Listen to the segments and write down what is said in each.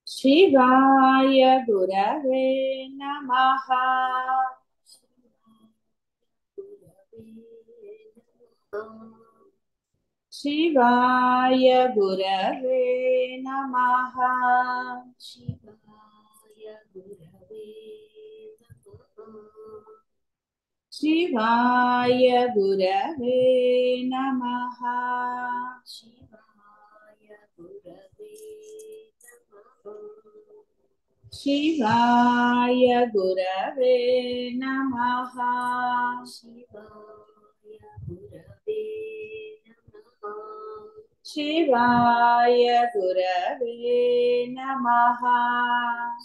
शिवाय गुरवे नमः। शिवाय गुरवे नमः। शिवाय गुरवे नमः। शिवाय गुरवे नमः। शिवाय गुरवे नमः। शिवाय गुरवे नमः। शिवाय गुरवे नमः। शिवाय गुरवे नमः।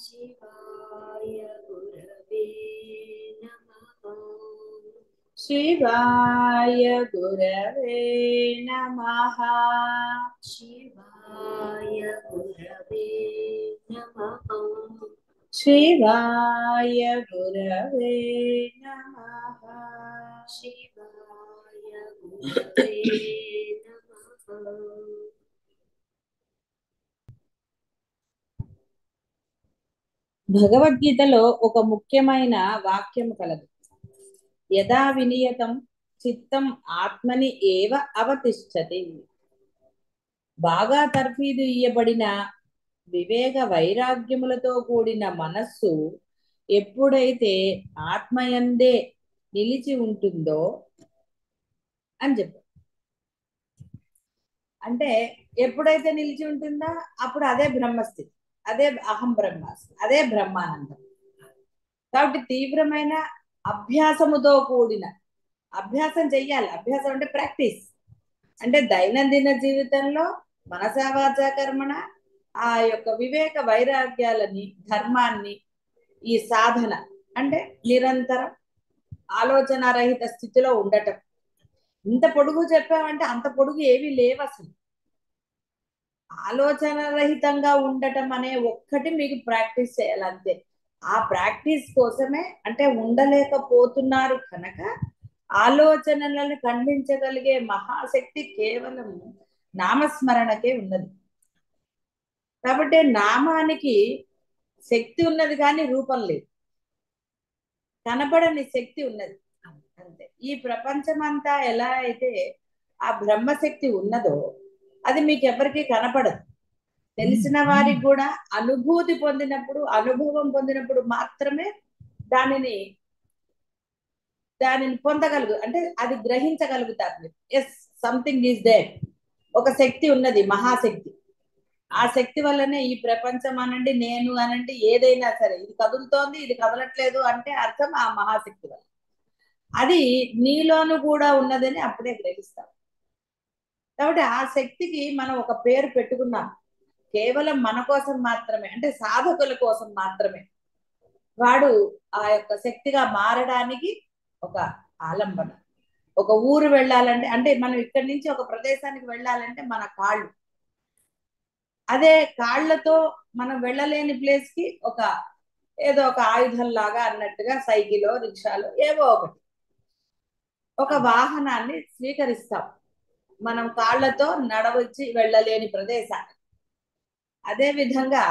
शिवाय गुरवे नमः। शिवाय गुरवे नमः। शिवाय गुरवे नमः। शिवाय गुरवे नमः। शिवाय गुरवे नमः। భగవద్గీతలో ఒక ముఖ్యమైన వాక్యం కలదు. యదా వినియతం చిత్తం ఆత్మని ఏవ అవతిష్ఠతి. బాగా తర్ఫీదు ఇయ్యబడిన వివేక వైరాగ్యములతో కూడిన మనస్సు ఎప్పుడైతే ఆత్మయందే నిలిచి ఉంటుందో అని చెప్పారు. అంటే ఎప్పుడైతే నిలిచి ఉంటుందో అప్పుడు అదే బ్రహ్మస్థితి, అదే అహం బ్రహ్మాస్మి, అదే బ్రహ్మానందం. కాబట్టి తీవ్రమైన అభ్యాసముతో కూడిన అభ్యాసం చెయ్యాలి. అభ్యాసం అంటే ప్రాక్టీస్. అంటే దైనందిన జీవితంలో మనసా వాచా కర్మణ ఆ యొక్క వివేక వైరాగ్యాలని, ధర్మాన్ని, ఈ సాధన అంటే నిరంతరం ఆలోచనారహిత స్థితిలో ఉండటం. ఇంత పొడుగు చెప్పామంటే అంత పొడుగు ఏవి లేవు అసలు. ఆలోచన రహితంగా ఉండటం అనే ఒక్కటి మీకు ప్రాక్టీస్ చేయాలంతే. ఆ ప్రాక్టీస్ కోసమే అంటే ఉండలేకపోతున్నారు కనుక ఆలోచనలను ఖండించగలిగే మహాశక్తి కేవలం నామస్మరణకే ఉన్నది. కాబట్టి నామానికి శక్తి ఉన్నది కానీ రూపం లేదు, కనబడని శక్తి ఉన్నది అంతే. ఈ ప్రపంచమంతా ఎలా అయితే ఆ బ్రహ్మశక్తి ఉన్నదో అది మీకు ఎవరికి కనపడదు. తెలిసిన వారికి కూడా అనుభూతి పొందినప్పుడు, అనుభవం పొందినప్పుడు మాత్రమే దానిని దానిని పొందగలుగు అంటే అది గ్రహించగలుగుతారు మీరు. Yes, something is there. ఒక శక్తి ఉన్నది, మహాశక్తి. ఆ శక్తి వల్లనే ఈ ప్రపంచం అనండి, నేను అనండి, ఏదైనా సరే ఇది కదులుతోంది, ఇది కదలట్లేదు అంటే అర్థం ఆ మహాశక్తి వల్ల. అది నీలోను కూడా ఉన్నదని అప్పుడే గ్రహిస్తాం. కాబట్టి ఆ శక్తికి మనం ఒక పేరు పెట్టుకున్నాం. కేవలం మన కోసం మాత్రమే, అంటే సాధకుల కోసం మాత్రమే. వాడు ఆ యొక్క శక్తిగా మారడానికి ఒక ఆలంబన. ఒక ఊరు వెళ్ళాలంటే, అంటే మనం ఇక్కడి నుంచి ఒక ప్రదేశానికి వెళ్ళాలంటే మన కాళ్ళు, అదే కాళ్ళతో మనం వెళ్ళలేని ప్లేస్ కి ఒక ఏదో ఒక ఆయుధం లాగా అన్నట్టుగా సైకిలో రిక్షాలో ఏవో ఒకటి ఒక వాహనాన్ని స్వీకరిస్తాం మనం కాళ్ళతో నడవచ్చి వెళ్ళలేని ప్రదేశాన్ని. అదే విధంగా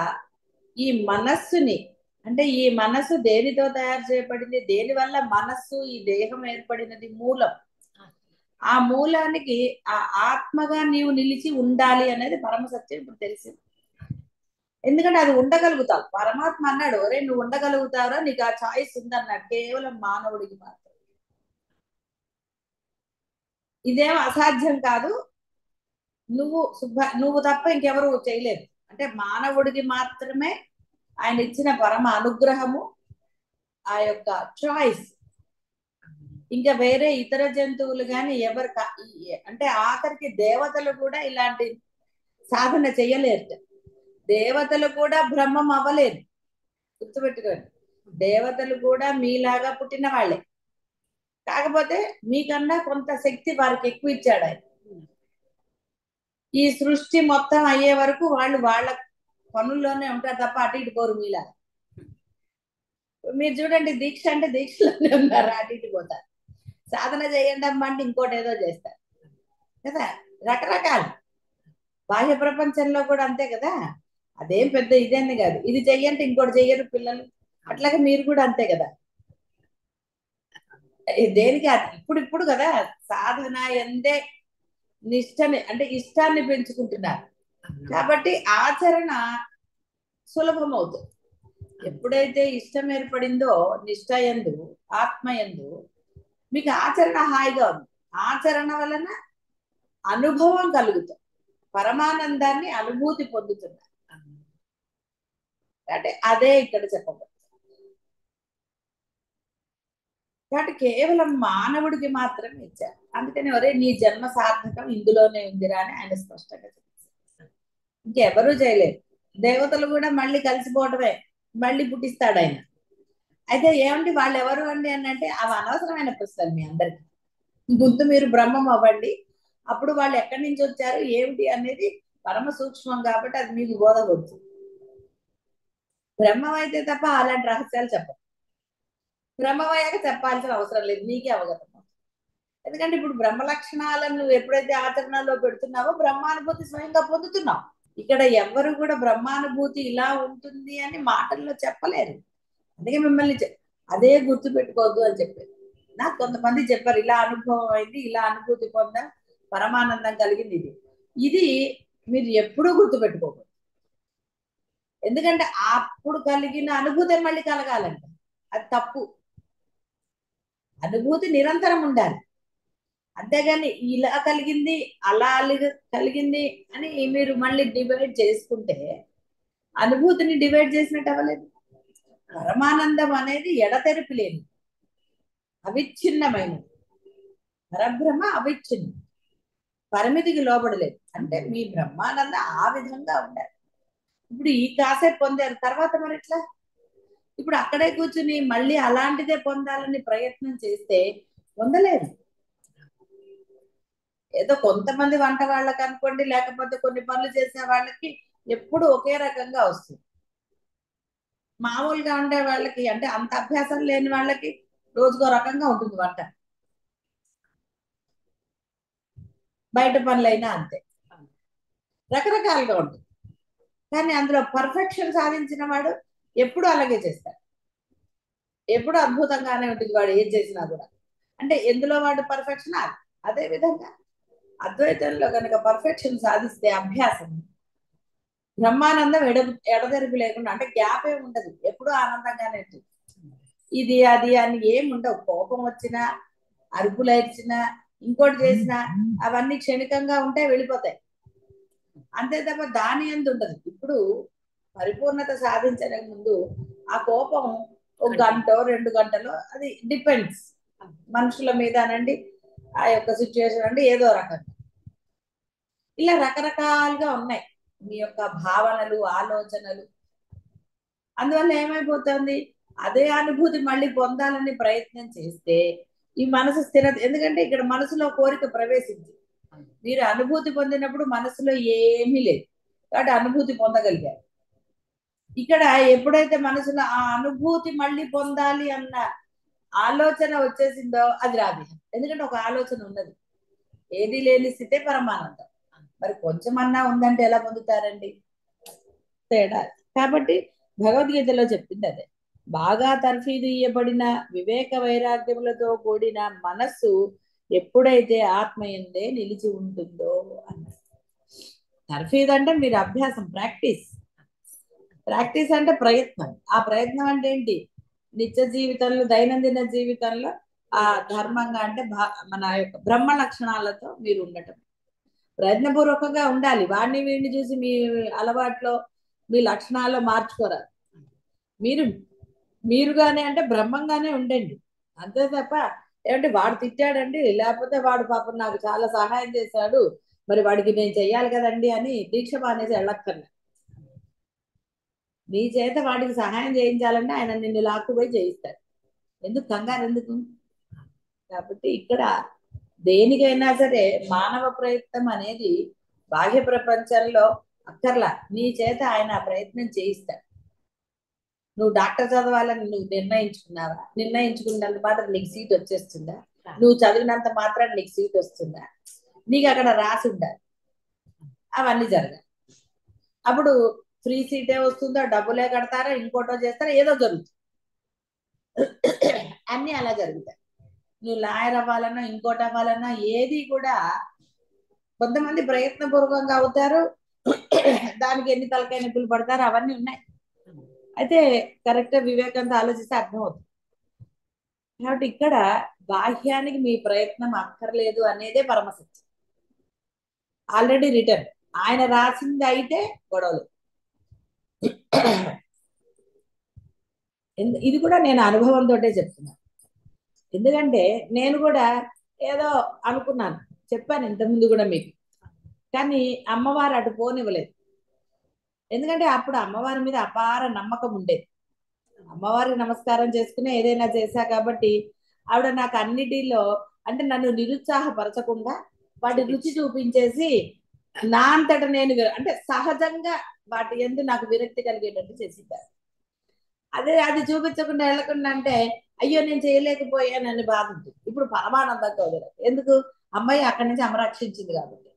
ఈ మనస్సుని, అంటే ఈ మనస్సు దేనితో తయారు చేయబడింది, దేని వల్ల మనస్సు ఈ దేహం ఏర్పడినది, మూలం. ఆ మూలానికి ఆ ఆత్మగా నీవు నిలిచి ఉండాలి అనేది పరమ సత్యం ఇప్పుడు తెలిసింది. ఎందుకంటే అది ఉండగలుగుతావు. పరమాత్మ అన్నాడు, ఒరే నువ్వు ఉండగలుగుతావురా, నీకు ఆ చాయిస్ ఉందన్నాడు, కేవలం మానవుడికి మాత్రం. ఇదేం అసాధ్యం కాదు, నువ్వు తప్ప ఇంకెవరు చేయలేదు. అంటే మానవుడికి మాత్రమే ఆయన ఇచ్చిన పరమ అనుగ్రహము, ఆ యొక్క చాయిస్. ఇంకా వేరే ఇతర జంతువులు కానీ ఎవరు అంటే ఆఖరికి దేవతలు కూడా ఇలాంటి సాధన చెయ్యలేరు. దేవతలు కూడా బ్రహ్మం అవ్వలేదు, గుర్తుపెట్టుకోండి. దేవతలు కూడా మీలాగా పుట్టిన వాళ్ళే, కాకపోతే మీకన్నా కొంత శక్తి వారికి ఎక్కువ ఇచ్చాడు ఆయన. ఈ సృష్టి మొత్తం అయ్యే వరకు వాళ్ళు వాళ్ళ పనుల్లోనే ఉంటారు తప్ప అటు ఇటు పోరు మీలాగా. మీరు చూడండి, దీక్ష అంటే దీక్షలోనే ఉన్నారు, అటు ఇటు పోతారు. సాధన చేయండి అమ్మ అంటే ఇంకోటి ఏదో చేస్తారు కదా. రకరకాలు బాహ్య ప్రపంచంలో కూడా అంతే కదా. అదేం పెద్ద ఇదేని కాదు, ఇది చెయ్యంటే ఇంకోటి చెయ్యరు పిల్లలు. అట్లాగే మీరు కూడా అంతే కదా. దేనికి ఇప్పుడు కదా సాధన ఎందే నిష్టని అంటే ఇష్టాన్ని పెంచుకుంటున్నారు కాబట్టి ఆచరణ సులభం అవుతుంది. ఎప్పుడైతే ఇష్టం ఏర్పడిందో నిష్ట యందు ఆత్మ యందు మీకు ఆచరణ హాయిగా ఉంది. ఆచరణ వలన అనుభవం కలుగుతుంది, పరమానందాన్ని అనుభూతి పొందుతున్నారు. అంటే అదే ఇక్కడ చెప్పబడుతుంది. కాబట్టి కేవలం మానవుడికి మాత్రమే ఇచ్చారు. అందుకని ఒరే నీ జన్మ సార్థకం ఇందులోనే ఉందిరా అని ఆయన స్పష్టంగా చెప్పారు. ఇంకెవరూ చేయలేరు. దేవతలు కూడా మళ్ళీ కలిసిపోవటమే, మళ్ళీ పుట్టిస్తాడు ఆయన. అయితే ఏమంటే వాళ్ళు ఎవరు అండి అని అంటే అవి అనవసరమైన ప్రశ్నలు మీ అందరికి. ముందు మీరు బ్రహ్మం అవ్వండి, అప్పుడు వాళ్ళు ఎక్కడి నుంచి వచ్చారు ఏమిటి అనేది పరమ సూక్ష్మం కాబట్టి అది మీకు బోధపడుతుంది. బ్రహ్మం అయితే తప్ప అలాంటి రహస్యాలు చెప్పరు. బ్రహ్మమయ్యాక చెప్పాల్సిన అవసరం లేదు, నీకే అవగతం. ఎందుకంటే ఇప్పుడు బ్రహ్మ లక్షణాలను నువ్వు ఎప్పుడైతే ఆచరణలో పెడుతున్నావో బ్రహ్మానుభూతి స్వయంగా పొందుతున్నావు. ఇక్కడ ఎవరు కూడా బ్రహ్మానుభూతి ఇలా ఉంటుంది అని మాటల్లో చెప్పలేరు. అందుకే మిమ్మల్ని అదే గుర్తు పెట్టుకోవద్దు అని చెప్పారు. నాకు కొంతమంది చెప్పారు ఇలా అనుభవం అయింది, ఇలా అనుభూతి పొందా, పరమానందం కలిగింది. ఇది మీరు ఎప్పుడూ గుర్తు పెట్టుకోకూడదు. ఎందుకంటే అప్పుడు కలిగిన అనుభూతి మళ్ళీ కలగాలంట, అది తప్పు. అనుభూతి నిరంతరం ఉండాలి, అంతేగాని ఇలా కలిగింది అలా కలిగింది అని మీరు మళ్ళీ డివైడ్ చేసుకుంటే అనుభూతిని డివైడ్ చేసినట్టు అవ్వలేదు. పరమానందం అనేది ఎడతెరిపి లేని అవిచ్ఛిన్నమైనది. పరబ్రహ్మ అవిచ్ఛిన్నం, పరిమితికి లోబడలేదు. అంటే మీ బ్రహ్మానంద ఆ విధంగా ఉండాలి. ఇప్పుడు ఈ కాసేపు పొందారు, తర్వాత మరి ఎట్లా? ఇప్పుడు అక్కడే కూర్చుని మళ్ళీ అలాంటిదే పొందాలని ప్రయత్నం చేస్తే పొందలేదు. ఏదో కొంతమంది వంట వాళ్ళకి అనుకోండి, లేకపోతే కొన్ని పనులు చేసే వాళ్ళకి ఎప్పుడు ఒకే రకంగా వస్తుంది. మామూలుగా ఉండే వాళ్ళకి అంటే అంత అభ్యాసం లేని వాళ్ళకి రోజుకో రకంగా ఉంటుంది వంట. బయట పనులైనా అంతే, రకరకాలుగా ఉంటుంది. కానీ అందులో పర్ఫెక్షన్ సాధించిన వాడు ఎప్పుడు అలాగే చేస్తాడు, ఎప్పుడు అద్భుతంగానే ఉంటుంది వాడు ఏం చేసినా కూడా. అంటే ఎందులో వాడు పర్ఫెక్షన్ అదే విధంగా అద్వైతంలో కనుక పర్ఫెక్షన్ సాధిస్తే అభ్యాసం బ్రహ్మానందం ఎడతెరిపి లేకుండా, అంటే గ్యాప్ ఏమి ఉండదు, ఎప్పుడూ ఆనందంగానే ఉంటుంది. ఇది అది అని ఏమి ఉండవు. కోపం వచ్చినా, అరుపులు ఏడ్చినా, ఇంకోటి చేసినా అవన్నీ క్షణికంగా ఉంటే వెళ్ళిపోతాయి, అంతే తప్ప దాని ఎందు ఉండదు. ఇప్పుడు పరిపూర్ణత సాధించడానికి ముందు ఆ కోపం ఒక గంట 2 గంటలో, అది డిపెండ్స్ మనుషుల మీద అనండి, ఆ యొక్క సిచ్యువేషన్ అంటే ఏదో రకంగా ఇలా రకరకాలుగా ఉన్నాయి మీ యొక్క భావనలు ఆలోచనలు. అందువల్ల ఏమైపోతుంది, అదే అనుభూతి మళ్ళీ పొందాలని ప్రయత్నం చేస్తే ఈ మనసు స్థిరత, ఎందుకంటే ఇక్కడ మనసులో కోరిక ప్రవేశించి మీరు అనుభూతి పొందినప్పుడు మనసులో ఏమీ లేదు కాబట్టి అనుభూతి పొందగలిగారు. ఇక్కడ ఎప్పుడైతే మనసులో ఆ అనుభూతి మళ్ళీ పొందాలి అన్న ఆలోచన వచ్చేసిందో అది రాదు. ఎందుకంటే ఒక ఆలోచన ఉన్నది, ఏది లేని స్థితే పరమానందం. మరి కొంచెమన్నా ఉందంటే ఎలా పొందుతారండి? తేడా. కాబట్టి భగవద్గీతలో చెప్పింది అదే, బాగా తర్ఫీదు ఇయ్యబడిన వివేక వైరాగ్యములతో కూడిన మనస్సు ఎప్పుడైతే ఆత్మయందే నిలిచి ఉంటుందో అన్నారు. తర్ఫీదు అంటే మీరు అభ్యాసం, ప్రాక్టీస్. ప్రాక్టీస్ అంటే ప్రయత్నం. ఆ ప్రయత్నం అంటే ఏంటి? నిత్య జీవితంలో, దైనందిన జీవితంలో ఆ ధర్మంగా అంటే మన యొక్క బ్రహ్మ లక్షణాలతో మీరు ఉండటం, ప్రయత్నపూర్వకంగా ఉండాలి. వాడిని వీడిని చూసి మీ అలవాట్లో మీ లక్షణాల్లో మార్చుకోరాదు. మీరుగానే అంటే బ్రహ్మంగానే ఉండండి, అంతే తప్ప ఏమంటే వాడు తిట్టాడండి, లేకపోతే వాడు పాపం నాకు చాలా సహాయం చేశాడు, మరి వాడికి నేను చెయ్యాలి కదండి అని దీక్ష మానేసి వెళ్ళక్కర్లే. నీ చేత వాడికి సహాయం చేయించాలంటే ఆయన నిన్ను లాక్కుపోయి చేయిస్తాడు. ఎందుకు కంగారు ఎందుకు? కాబట్టి ఇక్కడ దేనికైనా సరే మానవ ప్రయత్నం అనేది బాహ్య ప్రపంచంలో అక్కర్లా, నీ చేత ఆయన ప్రయత్నం చేయిస్తాడు. నువ్వు డాక్టర్ చదవాలని నువ్వు నిర్ణయించుకున్నావా? నిర్ణయించుకున్నంత మాత్రం నీకు సీట్ వచ్చేస్తుందా? నువ్వు చదివినంత మాత్రం నీకు సీట్ వస్తుందా? నీకు అక్కడ రాసి ఉండాలి, అవన్నీ జరగాలి. అప్పుడు ఫ్రీ సీటే వస్తుందో, డబ్బులే కడతారా, ఇంకోటో చేస్తారా, ఏదో జరుగుతుంది. అన్ని అలా జరుగుతాయి. నువ్వు లాయర్ అవ్వాలన్నా, ఇంకోటి అవ్వాలన్నా, ఏది కూడా కొంతమంది ప్రయత్నపూర్వకంగా అవుతారు. దానికి ఎన్ని తలకాయ నొప్పులు పడతారు, అవన్నీ ఉన్నాయి. అయితే కరెక్ట్ వివేకంతో ఆలోచిస్తే అర్థమవుతుంది. కాబట్టి ఇక్కడ బాహ్యానికి మీ ప్రయత్నం అక్కర్లేదు అనేదే పరమసత్యం. ఆల్రెడీ రిటర్న్ ఆయన రాసింది అయితే గొడవలు. ఇది కూడా నేను అనుభవంతో చెప్తున్నాను. ఎందుకంటే నేను కూడా ఏదో అనుకున్నాను, చెప్పాను ఇంతకుముందు కూడా మీకు. కానీ అమ్మవారు అటు పోనివ్వలేదు. ఎందుకంటే అప్పుడు అమ్మవారి మీద అపార నమ్మకం ఉండేది. అమ్మవారికి నమస్కారం చేసుకుని ఏదైనా చేశా కాబట్టి ఆవిడ నాకు అన్నిటిలో అంటే నన్ను నిరుత్సాహపరచకుండా వాటి రుచి చూపించేసి నా అంతట నేను అంటే సహజంగా వాటి ఎందు నాకు విరక్తి కలిగేటట్టు చేసింటారు. అదే అది చూపించకుండా వెళ్ళకుండా అంటే అయ్యో నేను చేయలేకపోయానని బాధ ఉంటుంది. ఇప్పుడు పరమానందంగా వదిలేదు. ఎందుకు? అమ్మాయి అక్కడి నుంచి అమ్మ రక్షించింది కాబట్టి.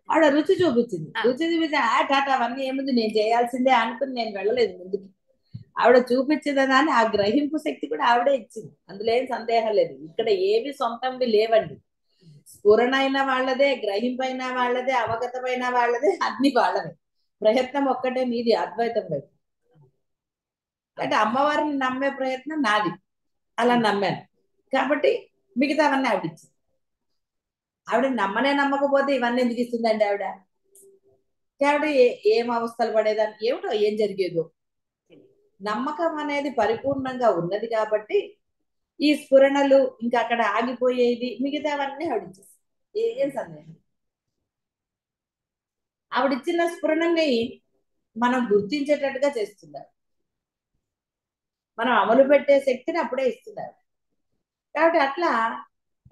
ఆవిడ రుచి చూపించింది. రుచి చూపించి టాటా అవన్నీ ఏముంది నేను చేయాల్సిందే అనుకుని నేను వెళ్ళలేదు ముందుకి. ఆవిడ చూపించిన దాన్ని ఆ గ్రహింపు శక్తి కూడా ఆవిడే ఇచ్చింది. అందులో ఏం సందేహం లేదు. ఇక్కడ ఏవి సొంతంవి లేవండి. స్ఫురణైన వాళ్ళదే, గ్రహింపైన వాళ్ళదే, అవగతమైన వాళ్ళదే, అన్ని వాళ్ళవే. ప్రయత్నం ఒక్కటే మీది అద్వైతం వైపు. అంటే అమ్మవారిని నమ్మే ప్రయత్నం నాది, అలా నమ్మాను కాబట్టి మిగతావన్నీ ఆవిడిచ్చింది. ఆవిడ నమ్మనే నమ్మకపోతే ఇవన్నీ ఎందుకు ఇస్తుందండి ఆవిడ? కాబట్టి ఏం అవస్థలు పడేదాన్ని, ఏమిటో ఏం జరిగేదో. నమ్మకం అనేది పరిపూర్ణంగా ఉన్నది కాబట్టి ఈ స్ఫురణలు ఇంకా అక్కడ ఆగిపోయేది, మిగతావన్నీ ఆవిడిచ్చేసి ఏం సందేహం. ఆవిడిచ్చిన స్ఫురణని మనం గుర్తించేటట్టుగా చేస్తున్నారు. మనం అమలు పెట్టే శక్తిని అప్పుడే ఇస్తున్నారు. కాబట్టి అట్లా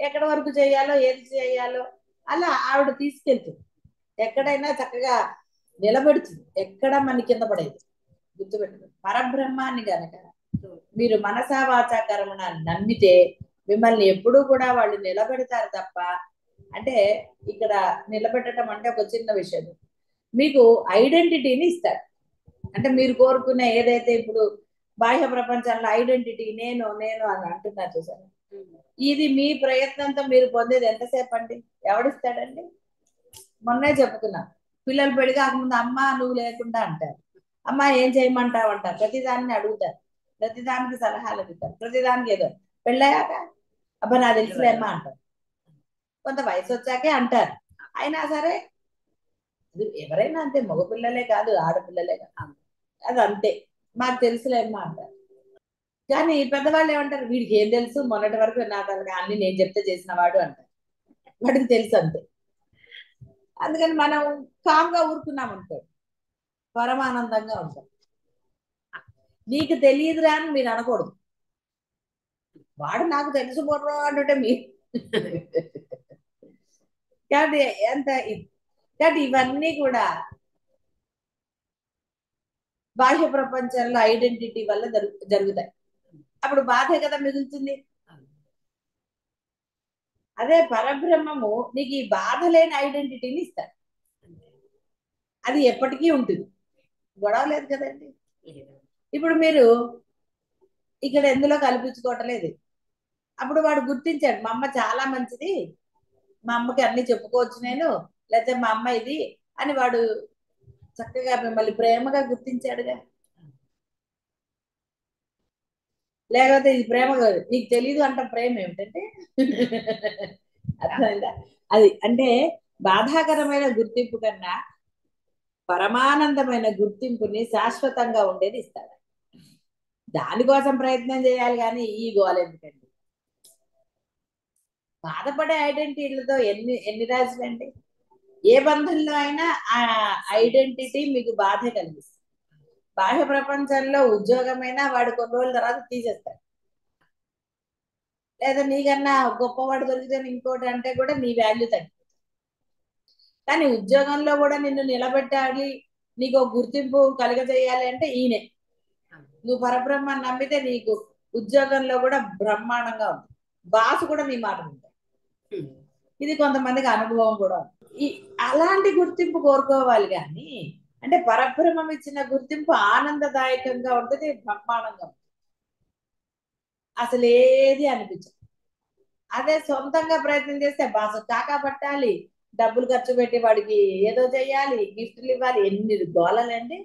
ఎక్కడి వరకు చేయాలో, ఏది చేయాలో అలా ఆవిడ తీసుకెళ్తుంది. ఎక్కడైనా చక్కగా నిలబెడుతుంది. ఎక్కడ మన కింద పడేది గుర్తుపెట్టుకోండి. పరబ్రహ్మాన్ని గనక మీరు మనసా వాచా కర్మణ నమ్మితే మిమ్మల్ని ఎప్పుడూ కూడా వాళ్ళు నిలబెడతారు తప్ప, అంటే ఇక్కడ నిలబెట్టడం అంటే ఒక చిన్న విషయం, మీకు ఐడెంటిటీని ఇస్తారు. అంటే మీరు కోరుకునే ఏదైతే ఇప్పుడు బాహ్య ప్రపంచంలో ఐడెంటిటీ నేను నేను అని అంటున్నారు చూసారు, ఇది మీ ప్రయత్నంతో మీరు పొందేది ఎంతసేపు అండి? ఎవడిస్తాడండి? మొన్నే చెప్పుకున్నాం, పిల్లలు పెళ్లి కాకముందు అమ్మ నువ్వు లేకుండా అంటారు, అమ్మ ఏం చేయమంటావు అంటారు, ప్రతిదాన్ని అడుగుతారు, ప్రతిదానికి సలహాలు అడుగుతారు, ప్రతిదానికి ఏదో. పెళ్ళాక అబ్బా నా తెలుసులేమ్మా అంటారు. కొంత వయసు వచ్చాకే అంటారు. అయినా సరే ఎవరైనా అంతే, మగపిల్లలే కాదు ఆడపిల్లలే కాదు, అది అంతే, మాకు తెలుసులేమ్మా అంటారు. కానీ పెద్దవాళ్ళు ఏమంటారు, వీడికి ఏం తెలుసు, మొన్నటి వరకు నా తనగా అన్ని నేను చెప్తే చేసిన వాడు అంటారు. వాడికి తెలుసు అంతే. అందుకని మనం కామ్గా ఊరుకున్నాం అనుకో, పరమానందంగా ఉంటాం. నీకు తెలియదురా అని మీరు అనకూడదు. వాడు నాకు తెలుసు బొర్రో అంటుంటే మీరు కాబట్టి ఎంత కాబట్టి ఇవన్నీ కూడా బాహ్య ప్రపంచంలో ఐడెంటిటీ వల్ల జరుగుతాయి. అప్పుడు బాధే కదా మిగులుతుంది. అదే పరబ్రహ్మము నీకు ఈ బాధ లేని ఐడెంటిటీని ఇస్తాడు. అది ఎప్పటికీ ఉంటుంది, గొడవ లేదు కదండి. ఇప్పుడు మీరు ఇక్కడ ఎందులో కల్పించుకోవటం లేదు. అప్పుడు వాడు గుర్తించాడు, మా అమ్మ చాలా మంచిది, మా అమ్మకి అన్ని చెప్పుకోవచ్చు నేను, లేకపోతే మా అమ్మ ఇది అని వాడు చక్కగా మిమ్మల్ని ప్రేమగా గుర్తించాడుగా. లేకపోతే ఇది ప్రేమ కాదు, నీకు తెలీదు అంట ప్రేమ ఏమిటంటే అర్థమైందా? అది అంటే బాధాకరమైన గుర్తింపు కన్నా పరమానందమైన గుర్తింపుని శాశ్వతంగా ఉండేది ఇస్తాడు. దానికోసం ప్రయత్నం చేయాలి కానీ ఈ గోల ఎందుకండి? బాధపడే ఐడెంటిటీలతో ఎన్ని ఎన్ని రాజులండి. ఏ బంధంలో అయినా ఆ ఐడెంటిటీ మీకు బాధ కలిగిస్తుంది. బాహ్య ప్రపంచంలో ఉద్యోగమైనా వాడు కొన్ని రోజుల తర్వాత తీసేస్తాడు, లేదా నీకన్నా గొప్పవాడు దొరికితే ఇంకోటి అంటే కూడా నీ వాల్యూ తగ్గిపోతుంది. కానీ ఉద్యోగంలో కూడా నిన్ను నిలబెట్టాలి, నీకు ఒక గుర్తింపు కలుగజేయాలి అంటే ఈయనే. నువ్వు పరబ్రహ్మాన్ని నమ్మితే నీకు ఉద్యోగంలో కూడా బ్రహ్మాండంగా ఉంది, బాసు కూడా నీ మాట ఉంటాయి. ఇది కొంతమందికి అనుభవం కూడా. ఈ అలాంటి గుర్తింపు కోరుకోవాలి కానీ అంటే పరబ్రహ్మం ఇచ్చిన గుర్తింపు ఆనందదాయకంగా ఉంటుంది, బ్రహ్మాండంగా ఉంటుంది. అసలు ఏది అనిపించదు. అదే సొంతంగా ప్రయత్నం చేస్తే బాస కాకా పట్టాలి, డబ్బులు ఖర్చు పెట్టి వాడికి ఏదో చెయ్యాలి, గిఫ్ట్లు ఇవ్వాలి, ఎన్ని గోళలండి.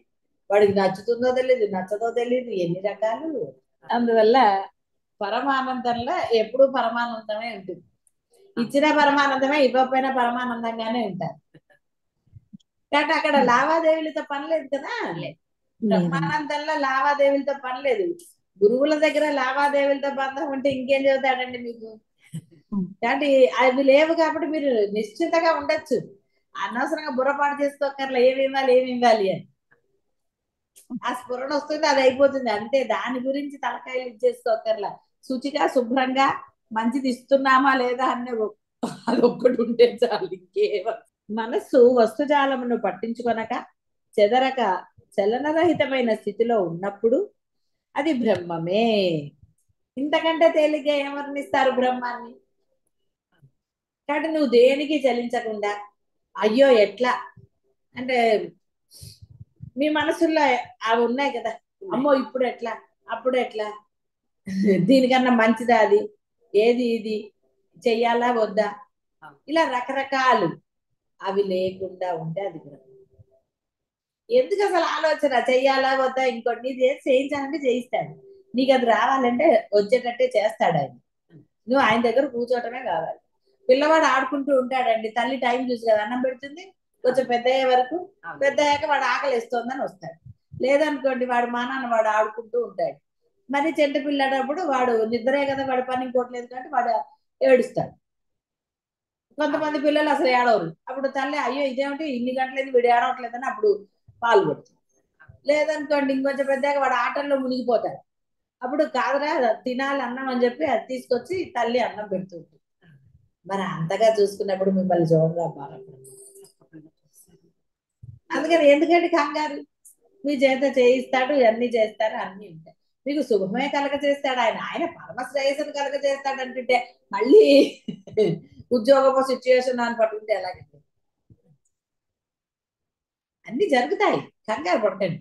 వాడికి నచ్చుతుందో తెలియదు, నచ్చదో తెలియదు, ఎన్ని రకాలు. అందువల్ల పరమానందంలో ఎప్పుడూ పరమానందమే ఉంటుంది. ఇచ్చిన పరమానందమే, ఇవ్వకపోయినా పరమానందంగానే ఉంటారు. కాబట్టి అక్కడ లావాదేవీలతో పని లేదు కదా. బ్రహ్మానందంలో లావాదేవీలతో పని లేదు. గురువుల దగ్గర లావాదేవీలతో బంధం ఉంటే ఇంకేం చెబుతాడండి మీకు. కాబట్టి అవి లేవు కాబట్టి మీరు నిశ్చింతగా ఉండొచ్చు. అనవసరంగా బుర్రపాటు చేసుకోకర్లా ఏమి ఇవ్వాలి ఏమి ఇవ్వాలి అని. ఆ స్ఫురణ వస్తుంది, అది అయిపోతుంది అంతే. దాని గురించి తలకాయలు ఇచ్చేసుకోకర్లా. శుచిగా శుభ్రంగా మంచిది ఇస్తున్నామా లేదా అనే అదొక్కటి ఉంటే చాలు. ఇంకేమో మనస్సు వస్తుజాలమును పట్టించుకొనక చెదరక చలనరహితమైన స్థితిలో ఉన్నప్పుడు అది బ్రహ్మమే. ఇంతకంటే తేలిగ్గా ఏమర్ణిస్తారు బ్రహ్మాన్ని. కాబట్టి నువ్వు దేనికి చలించకుండా, అయ్యో ఎట్లా అంటే మీ మనసుల్లో అవి ఉన్నాయి కదా, అమ్మో ఇప్పుడు ఎట్లా, అప్పుడు ఎట్లా, దీనికన్నా మంచిదా అది, ఏది ఇది చెయ్యాలా వద్దా, ఇలా రకరకాలు అవి లేకుండా ఉంటే అది బ్రహ్మ. ఎందుకు అసలు ఆలోచన చెయ్యాలా వద్దా, ఇంకోటి నీది ఏది చేయించాలంటే చేయిస్తాడు, నీకు అది రావాలంటే వచ్చేటట్టే చేస్తాడు ఆయన. నువ్వు ఆయన దగ్గర కూర్చోవటమే కావాలి. పిల్లవాడు ఆడుకుంటూ ఉంటాడండి, తల్లి టైం చూసి కదా అన్నం పెడుతుంది. కొంచెం పెద్ద అయ్యే వరకు, పెద్ద అయ్యాక వాడు ఆకలి వేస్తోందని వస్తాడు. లేదనుకోండి వాడు మా నాన్న వాడు ఆడుకుంటూ ఉంటాడు. మరి చెంట పిల్లడప్పుడు వాడు నిద్రే కదా, వాడు పని ఇంకోట్లేదు కాబట్టి వాడు ఏడుస్తాడు. కొంతమంది పిల్లలు అసలు ఏడవరు. అప్పుడు తల్లి అయ్యో ఇదేమిటి ఇన్ని గంటలేదు వీడు ఏడవట్లేదని అప్పుడు పాలు పెడుతుంది. లేదనుకోండి ఇంకొంచెం పెద్దగా వాడు ఆటల్లో మునిగిపోతాడు. అప్పుడు కాదురా తినాలి అన్నం అని చెప్పి అది తీసుకొచ్చి తల్లి అన్నం పెడుతుంది. మరి అంతగా చూసుకున్నప్పుడు మిమ్మల్ని చూడరా బాగా. అందుకని ఎందుకంటే కంగారు, మీ చేత చేయిస్తాడు, అన్ని చేస్తారు, అన్ని ఉంటాయి. మీకు శుభమే కలగ చేస్తాడు ఆయన. ఆయన పరమ శ్రేయస్సును కలగ చేస్తాడు అంటుంటే మళ్ళీ ఉద్యోగమో సిచ్యువేషన్ అని పట్టుకుంటే ఎలాగండి. అన్ని జరుగుతాయి, కంగారు పడకండి,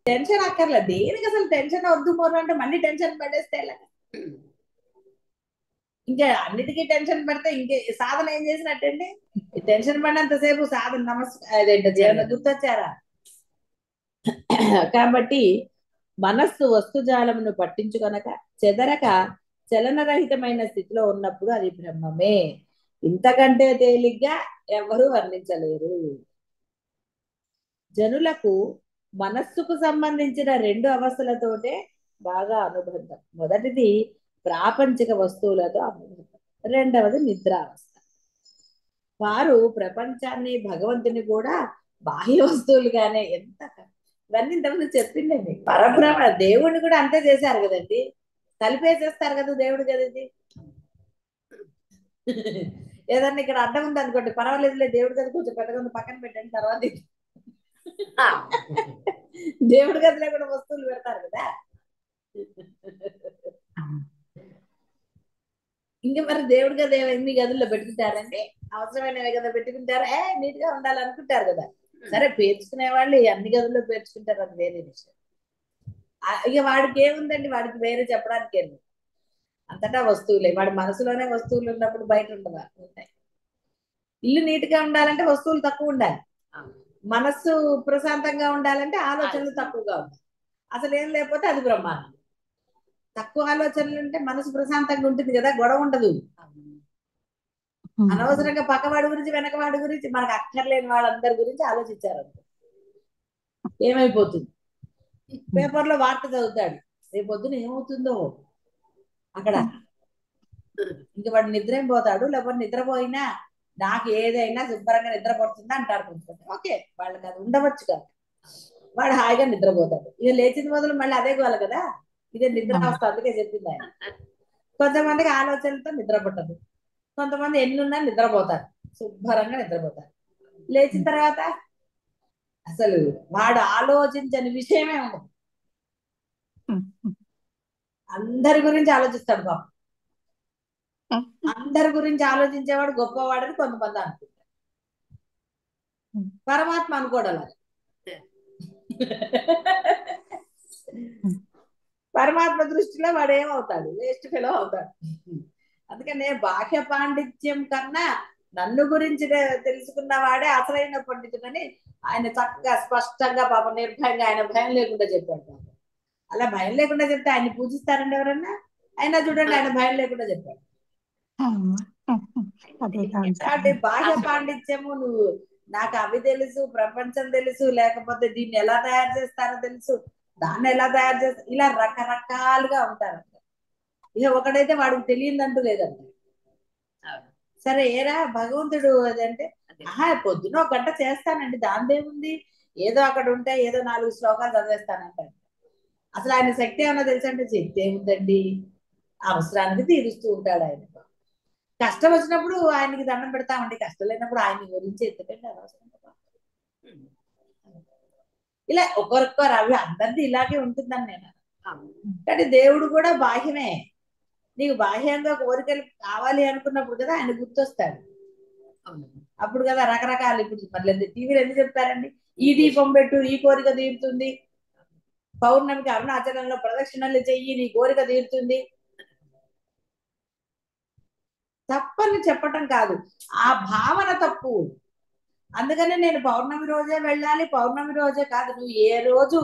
టెన్షన్ అక్కర్లే. దేనికి అసలు టెన్షన్ వద్దు మోరు అంటే మళ్ళీ టెన్షన్ పడేస్తే ఎలాగ. ఇంకా అన్నిటికీ టెన్షన్ పడితే ఇంకే సాధన ఏం చేసినట్టండి. టెన్షన్ పడినంతసేపు సాధన అదేంటో జీవన గుర్తొచ్చారా. కాబట్టి మనస్సు వస్తుజాలమును పట్టించుకొనక చెదరక చలనరహితమైన స్థితిలో ఉన్నప్పుడు అది బ్రహ్మమే. ఇంతకంటే తేలిగ్గా ఎవరు వర్ణించలేరు. జనులకు మనస్సుకు సంబంధించిన రెండు అవస్థలతోటే బాగా అనుబంధం. మొదటిది ప్రాపంచిక వస్తువులతో అనుబంధం, రెండవది నిద్రావస్థ. వారు ప్రపంచాన్ని భగవంతుని కూడా బాహ్య వస్తువులుగానే ఎంత ఇవన్నీ ఇంతకుముందు చెప్పిండే మీకు. పరబ్రహ్మ దేవుణ్ణి కూడా అంతే చేశారు కదండి, కలిపేసేస్తారు కదా దేవుడు కదా. ఇది ఏదన్నా ఇక్కడ అడ్డం ఉంది అనుకోండి, పర్వాలేదులే దేవుడు కదా కొంచెం పెద్దగా ఉంది పక్కన పెట్టండి తర్వాత దేవుడి గదిలో కూడా వస్తువులు పెడతారు కదా. ఇంకా మరి దేవుడి గది ఎన్ని గదుల్లో పెట్టుకుంటారండి, అవసరమైన గదిలో పెట్టుకుంటారా, నీట్ గా ఉండాలనుకుంటారు కదా. సరే పేర్చుకునే వాళ్ళు అన్ని గదుల్లో పేర్చుకుంటారు, అది వేరే విషయం. ఇక వాడికి ఏముందండి, వాడికి వేరే చెప్పడానికి ఏమి. అంతటా వస్తువులే, వాడి మనసులోనే వస్తువులు ఉన్నప్పుడు బయట ఉండవా, ఉంటాయి. ఇల్లు నీట్ గా ఉండాలంటే వస్తువులు తక్కువ ఉండాలి, మనస్సు ప్రశాంతంగా ఉండాలంటే ఆలోచనలు తక్కువగా ఉండాలి. అసలు ఏం లేకపోతే అది బ్రహ్మాండం. తక్కువ ఆలోచనలు ఉంటే మనసు ప్రశాంతంగా ఉంటుంది కదా, గొడవ ఉండదు. అనవసరంగా పక్కవాడి గురించి వెనకవాడి గురించి మనకు అక్కర్లేని వాళ్ళందరి గురించి ఆలోచించారు ఏమైపోతుంది. పేపర్లో వార్త చదువుతాడు, రేపు పొద్దున ఏమవుతుందో అక్కడ. ఇంక వాడు నిద్ర ఏం పోతాడు, లేకపోతే నిద్రపోయినా నాకు ఏదైనా శుభ్రంగా నిద్రపడుతుందా అంటారు కొంచెం. ఓకే, వాళ్ళకి అది ఉండవచ్చు కదా, వాడు హాయిగా నిద్రపోతాడు. ఇక లేచిన మొదలు మళ్ళీ అదే గోల కదా, ఇదే నిద్ర అవస్థ. అందుకే చెప్పింది ఆయన. కొంతమందికి ఆలోచనలతో నిద్ర పట్టదు, కొంతమంది ఎన్నున్నా నిద్రపోతారు, శుభ్రంగా నిద్రపోతారు. లేచిన తర్వాత అసలు వాడు ఆలోచించని విషయమే ఉండదు, అందరి గురించి ఆలోచిస్తాడు పాపం. అందరి గురించి ఆలోచించేవాడు గొప్పవాడని కొంతమంది అనుకుంటారు, పరమాత్మ అనుకోవడం. పరమాత్మ దృష్టిలో వాడు ఏమవుతాడు? వేస్ట్ ఫెలో అవుతాడు. అందుకనే బాహ్య పాండిత్యం కన్నా నన్ను గురించి తెలుసుకున్న వాడే అసలైన పండితుడని ఆయన చక్కగా స్పష్టంగా పాప నిర్భయంగా ఆయన భయం లేకుండా చెప్పాడు పాపం. అలా భయం లేకుండా చెప్తే ఆయన పూజిస్తారండి ఎవరన్నా? ఆయన చూడండి ఆయన భయం లేకుండా చెప్పాడు. అదే కాదు కాబట్టి బాహ్య పాండిత్యము నువ్వు నాకు అవి తెలుసు, ప్రపంచం తెలుసు, లేకపోతే దీన్ని ఎలా తయారు చేస్తారో తెలుసు, దాన్ని ఎలా తయారు చేస్తారు, ఇలా రకరకాలుగా ఉంటారు. ఇక ఒకడైతే వాడికి తెలియదంటూ లేదంట. సరే ఏరా భగవంతుడు అదంటే ఆహా పొద్దున 1 గంట చేస్తానండి, దానిదేముంది, ఏదో అక్కడ ఉంటే ఏదో 4 శ్లోకాలు చదివేస్తానంటాడు. అసలు ఆయన శక్తి ఏమన్నా తెలుసంటే శక్తి ఏముందండి, అవసరానికి తీరుస్తూ ఉంటాడు ఆయన. కష్టం వచ్చినప్పుడు ఆయనకి దండం పెడతామండి, కష్టం లేనప్పుడు ఆయన గురించి ఎందుకంటే అనవసరం. ఇలా ఒకరికొకరు అవి అందరిది ఇలాగే ఉంటుందని నేను. కానీ దేవుడు కూడా బాహ్యమే. నీకు బాహ్యంగా కోరికలు కావాలి అనుకున్నప్పుడు కదా ఆయన గుర్తొస్తాడు. అప్పుడు కదా రకరకాలు, ఇప్పుడు మళ్ళీ టీవీలో ఎందుకు చెప్తారండి, ఈ దీపం పెట్టు ఈ కోరిక తీరుతుంది, పౌర్ణమికి అరుణాచలంలో ప్రదక్షిణలు చెయ్యి నీ కోరిక తీరుతుంది. తప్పని చెప్పటం కాదు, ఆ భావన తప్పు. అందుకనే నేను పౌర్ణమి రోజే వెళ్ళాలి, పౌర్ణమి రోజే కాదు, నువ్వు ఏ రోజు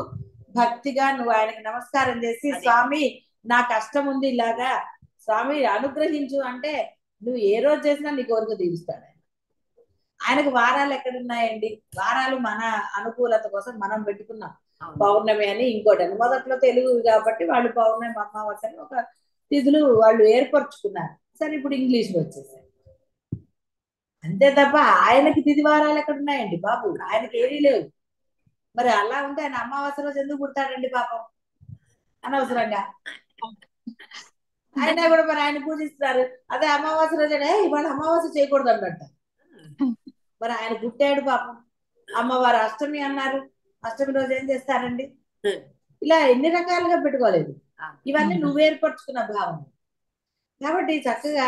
భక్తిగా నువ్వు ఆయనకి నమస్కారం చేసి స్వామి నా కష్టం ఉంది ఇలాగా స్వామి అనుగ్రహించు అంటే నువ్వు ఏ రోజు చేసినా నీ కోరిక తీరుస్తాడు ఆయన. ఆయనకు వారాలు ఎక్కడున్నాయండి? వారాలు మన అనుకూలత కోసం మనం పెట్టుకున్నాం. పౌర్ణమి అని ఇంకోటి అని, మొదట్లో తెలుగు కాబట్టి వాళ్ళు పౌర్ణమి అమావాస్య అని ఒక తిథులు వాళ్ళు ఏర్పరచుకున్నారు. సరే ఇప్పుడు ఇంగ్లీష్లో వచ్చేసారు అంతే తప్ప ఆయనకి తిథి వారాలు ఎక్కడ ఉన్నాయండి బాబు? ఆయనకి ఏమీ లేవు. మరి అలా ఉంటే ఆయన అమావాస్య రోజు ఎందుకు పుడతాడండి పాపం అనవసరంగా? అయినా కూడా మరి ఆయన పూజిస్తారు. అదే అమావాస్య రోజే ఇవాళ అమావాస్య చేయకూడదు అన్నట్ట. మరి ఆయన పుట్టాడు పాపం, అమ్మవారు అష్టమి అన్నారు, అష్టమి రోజు ఏం చేస్తారండి? ఇలా ఎన్ని రకాలుగా పెట్టుకోలేదు. ఇవన్నీ నువ్వు ఏర్పరచుకున్న భావన. కాబట్టి చక్కగా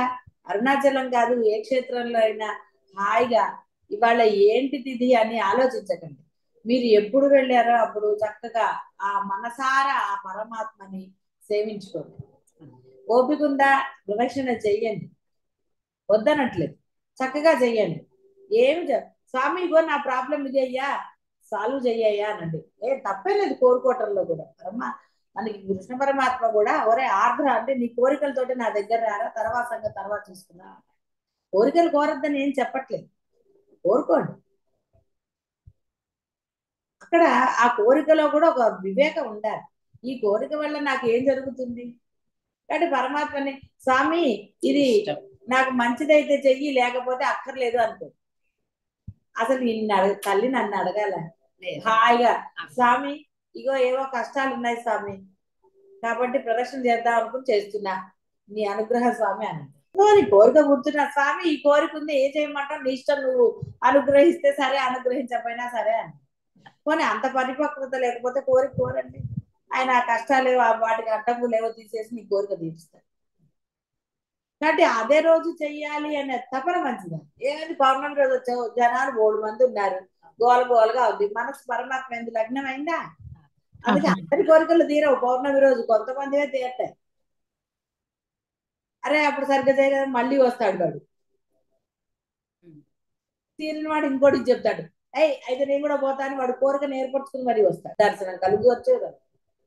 అరుణాచలం కాదు ఏ క్షేత్రంలో అయినా హాయిగా ఇవాళ ఏంటి తిథి అని ఆలోచించకండి. మీరు ఎప్పుడు వెళ్ళారో అప్పుడు చక్కగా ఆ మనసారా ఆ పరమాత్మని సేవించుకోండి. ఓపిక ఉందా ప్రదక్షిణ చెయ్యండి, వద్దనట్లేదు, చక్కగా చెయ్యండి. ఏమి స్వామి ఇగో నా ప్రాబ్లం ఇది అయ్యా సాల్వ్ చెయ్యయ్యా అనండి, తప్పే లేదు కోరుకోవటంలో కూడా. మనకి కృష్ణ పరమాత్మ కూడా ఒరే ఆర్ద్ర అంటే నీ కోరికలతోటి నా దగ్గర రారా, తర్వాత సంగతి తర్వాత చూసుకున్నా. కోరికలు కోరద్దని ఏం చెప్పట్లేదు, కోరుకోండి. అక్కడ ఆ కోరికలో కూడా ఒక వివేకం ఉండాలి. ఈ కోరిక వల్ల నాకు ఏం జరుగుతుంది కాబట్టి పరమాత్మని స్వామి ఇది నాకు మంచిదైతే చెయ్యి, లేకపోతే అక్కర్లేదు అనుకో. అసలు తల్లి నన్ను అడగాల హాయిగా, స్వామి ఇగో ఏవో కష్టాలు ఉన్నాయి స్వామి, కాబట్టి ప్రదర్శన చేద్దాం అనుకుని చేస్తున్నా, నీ అనుగ్రహ స్వామి అని. నీ కోరిక గుర్తున్నా స్వామి ఈ కోరిక ఉంది ఏం చేయమంటావు, నీ ఇష్టం, నువ్వు అనుగ్రహిస్తే సరే అనుగ్రహించకపోయినా సరే అని. పోనీ అంత పరిపక్వత లేకపోతే కోరండి, ఆయన ఆ కష్టాలు వాటికి అడ్డంకు లేవో తీసేసి నీ కోరిక తీరుస్తాడు. కాబట్టి అదే రోజు చెయ్యాలి అనే తపన మంచిదా? ఏమైంది పౌర్ణమి రోజు వచ్చావు, జనాలు 3 మంది ఉన్నారు, గోల గోలగా ఉంది, మనసు పరమాత్మ ఎందుకు లగ్నం అయిందా? అందుకే అందరి కోరికలు తీరవు పౌర్ణమి రోజు, కొంతమందివే తీరుతాయి. అరే అప్పుడు సరిగ్గా చేయలేదు మళ్ళీ వస్తాడు వాడు, తీరిన వాడు ఇంకోటికి చెప్తాడు, అయితే నేను కూడా పోతాను, వాడు కోరికను ఏర్పరచుకుని మరీ వస్తాడు, దర్శనం కలుగువచ్చు.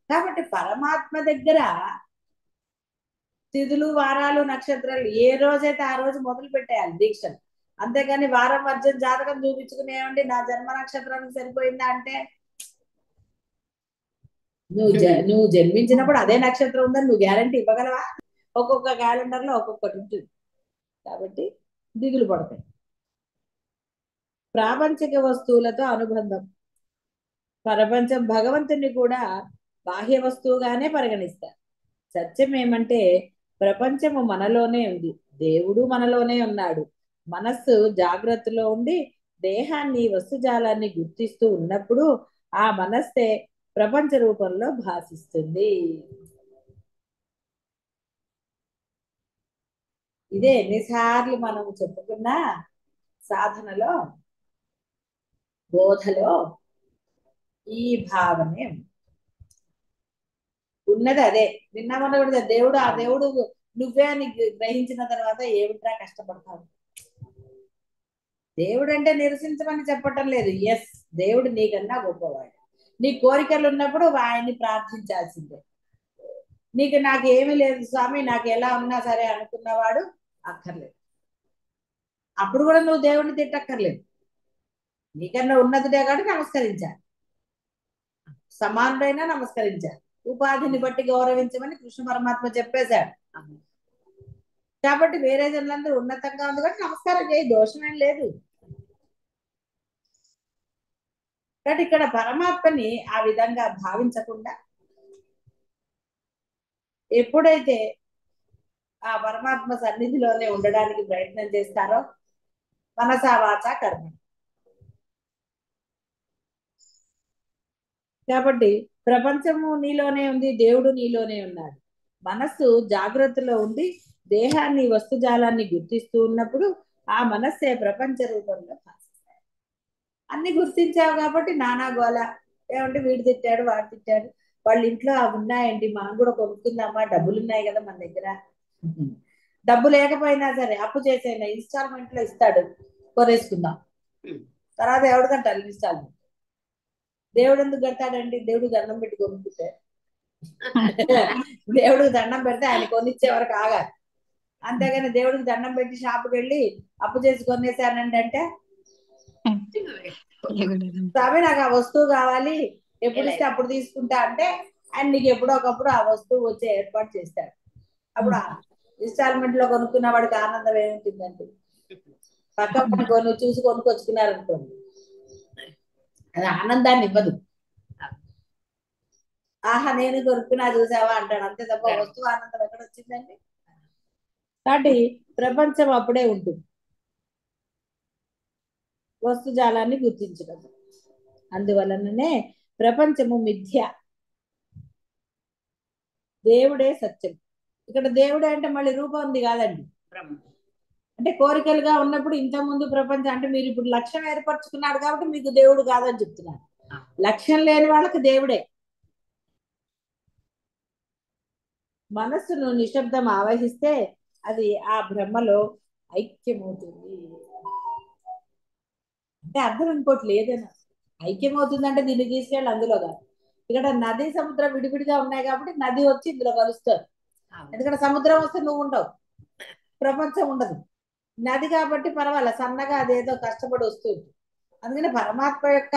కాబట్టి పరమాత్మ దగ్గర తిథులు వారాలు నక్షత్రాలు ఏ రోజైతే ఆ రోజు మొదలు పెట్టేయాలి దీక్షలు. అంతేగాని వారం వర్జం జాతకం చూపించుకుని ఏమండి నా జన్మ నక్షత్రానికి సరిపోయిందా అంటే, నువ్వు జన్మించినప్పుడు అదే నక్షత్రం ఉందని నువ్వు గ్యారంటీ ఇవ్వగలవా? ఒక్కొక్క క్యాలెండర్ లో ఒక్కొక్కటి ఉంటుంది. కాబట్టి దిగులు పడతాయి. ప్రాపంచిక వస్తువులతో అనుబంధం. ప్రపంచం భగవంతుని కూడా బాహ్య వస్తువుగానే పరిగణిస్తారు. సత్యం ఏమంటే ప్రపంచము మనలోనే ఉంది, దేవుడు మనలోనే ఉన్నాడు. మనస్సు జాగ్రత్తలో ఉండి దేహాన్ని వస్తుజాలాన్ని గుర్తిస్తూ ఉన్నప్పుడు ఆ మనస్సే ప్రపంచ రూపంలో భాషిస్తుంది. ఇదే ఎన్నిసార్లు మనం చెప్పుకున్న సాధనలో బోధలో ఈ భావనే ఉన్నది అదే. నిన్న మొన్న కూడా దేవుడు ఆ దేవుడు నువ్వే అని గ్రహించిన తర్వాత ఏమిట్రా కష్టపడతావు. దేవుడు అంటే నిరసించమని చెప్పటం లేదు. ఎస్, దేవుడు నీకన్నా గొప్పవాడు. నీ కోరికలు ఉన్నప్పుడు ఆయన్ని ప్రార్థించాల్సిందే. నీకు నాకు ఏమీ లేదు స్వామి, నాకు ఎలా ఉన్నా సరే అనుకున్నవాడు అక్కర్లేదు. అప్పుడు కూడా నువ్వు దేవుడిని తిట్టక్కర్లేదు. నీకన్నా ఉన్నతుడే కాబట్టి నమస్కరించాలి, సమానుడైనా నమస్కరించాలి. ఉపాధిని బట్టి గౌరవించమని కృష్ణ పరమాత్మ చెప్పేశాడు. కాబట్టి వేరే జనులందరూ ఉన్నతంగా ఉంది కాబట్టి నమస్కారం చేయి, దోషమేం లేదు. కాబట్టి ఇక్కడ పరమాత్మని ఆ విధంగా భావించకుండా ఎప్పుడైతే ఆ పరమాత్మ సన్నిధిలోనే ఉండడానికి ప్రయత్నం చేస్తారో మనసా వాచ కర్మ. కాబట్టి ప్రపంచము నీలోనే ఉంది, దేవుడు నీలోనే ఉన్నాడు. మనస్సు జాగ్రత్తలో ఉండి దేహాన్ని వస్తుజాలాన్ని గుర్తిస్తూ ఉన్నప్పుడు ఆ మనస్సే ప్రపంచ రూపంలో భాషిస్తాయి. అన్ని గుర్తించావు కాబట్టి నానా గోల. ఏమంటే వీడు తిట్టాడు, వాడు తిట్టాడు, వాళ్ళ ఇంట్లో అవి ఉన్నాయండి, మనం కూడా కొనుక్కుందామా, డబ్బులు ఉన్నాయి కదా మన దగ్గర. డబ్బు లేకపోయినా సరే అప్పు చేసైనా ఇన్స్టాల్మెంట్ లో ఇస్తాడు, కొనేసుకుందాం. తర్వాత ఎవడు కట్టాలి ఇన్స్టాల్మెంట్? దేవుడు ఎందుకు కడతాడండి? దేవుడు దండం పెట్టి కొనుక్కుంటే దేవుడికి దండం పెడితే ఆయన కొనిచ్చే వరకు ఆగాలి. అంతేగాని దేవుడికి దండం పెట్టి షాపుకి వెళ్ళి అప్పు చేసి కొనేసానండి అంటే, స్వామి నాకు ఆ వస్తువు కావాలి, ఎప్పుడు ఇస్తే అప్పుడు తీసుకుంటా అంటే ఆయన నీకు ఎప్పుడో ఒకప్పుడు ఆ వస్తువు వచ్చే ఏర్పాటు చేస్తాడు. అప్పుడు ఇన్స్టాల్మెంట్ లో కొనుక్కున్న వాడికి ఆనందం ఏముంటుందండి? పక్క కొని చూసి కొనుక్కొచ్చుకున్నారు అనుకోండి, అది ఆనందాన్ని ఇవ్వదు. ఆహా నేను కొనుక్కున్నా చూసావా అంటాడు, అంతే తప్ప వస్తువు ఆనందం ఎక్కడ వచ్చిందండి? కాబట్టి ప్రపంచం అప్పుడే ఉంటుంది, వస్తుజాలాన్ని గుర్తించడం. అందువలననే ప్రపంచము మిథ్య, దేవుడే సత్యం. ఇక్కడ దేవుడే అంటే మళ్ళీ రూపం ఉంది కాదండి, అంటే కోరికలుగా ఉన్నప్పుడు ఇంతకుముందు ప్రపంచం అంటే మీరు ఇప్పుడు లక్ష్యం ఏర్పరచుకున్నాడు కాబట్టి మీకు దేవుడు కాదని చెప్తున్నారు. లక్ష్యం లేని వాళ్ళకి దేవుడే. మనస్సును నిశ్శబ్దం ఆవహిస్తే అది ఆ బ్రహ్మలో ఐక్యమవుతుంది. అంటే అర్థం ఇంకోటి లేదన్నా, ఐక్యమవుతుందంటే దీన్ని తీసుకెళ్ళి అందులో కాదు. ఇక్కడ నది సముద్రం విడివిడిగా ఉన్నాయి కాబట్టి నది వచ్చి ఇందులో కలుస్తారు. ఎందుకంటే సముద్రం వస్తే నువ్వు ఉండవు, ప్రపంచం ఉండదు. నది కాబట్టి పర్వాలే, సన్నగా అదేదో కష్టపడి వస్తుంది. అందుకని పరమాత్మ యొక్క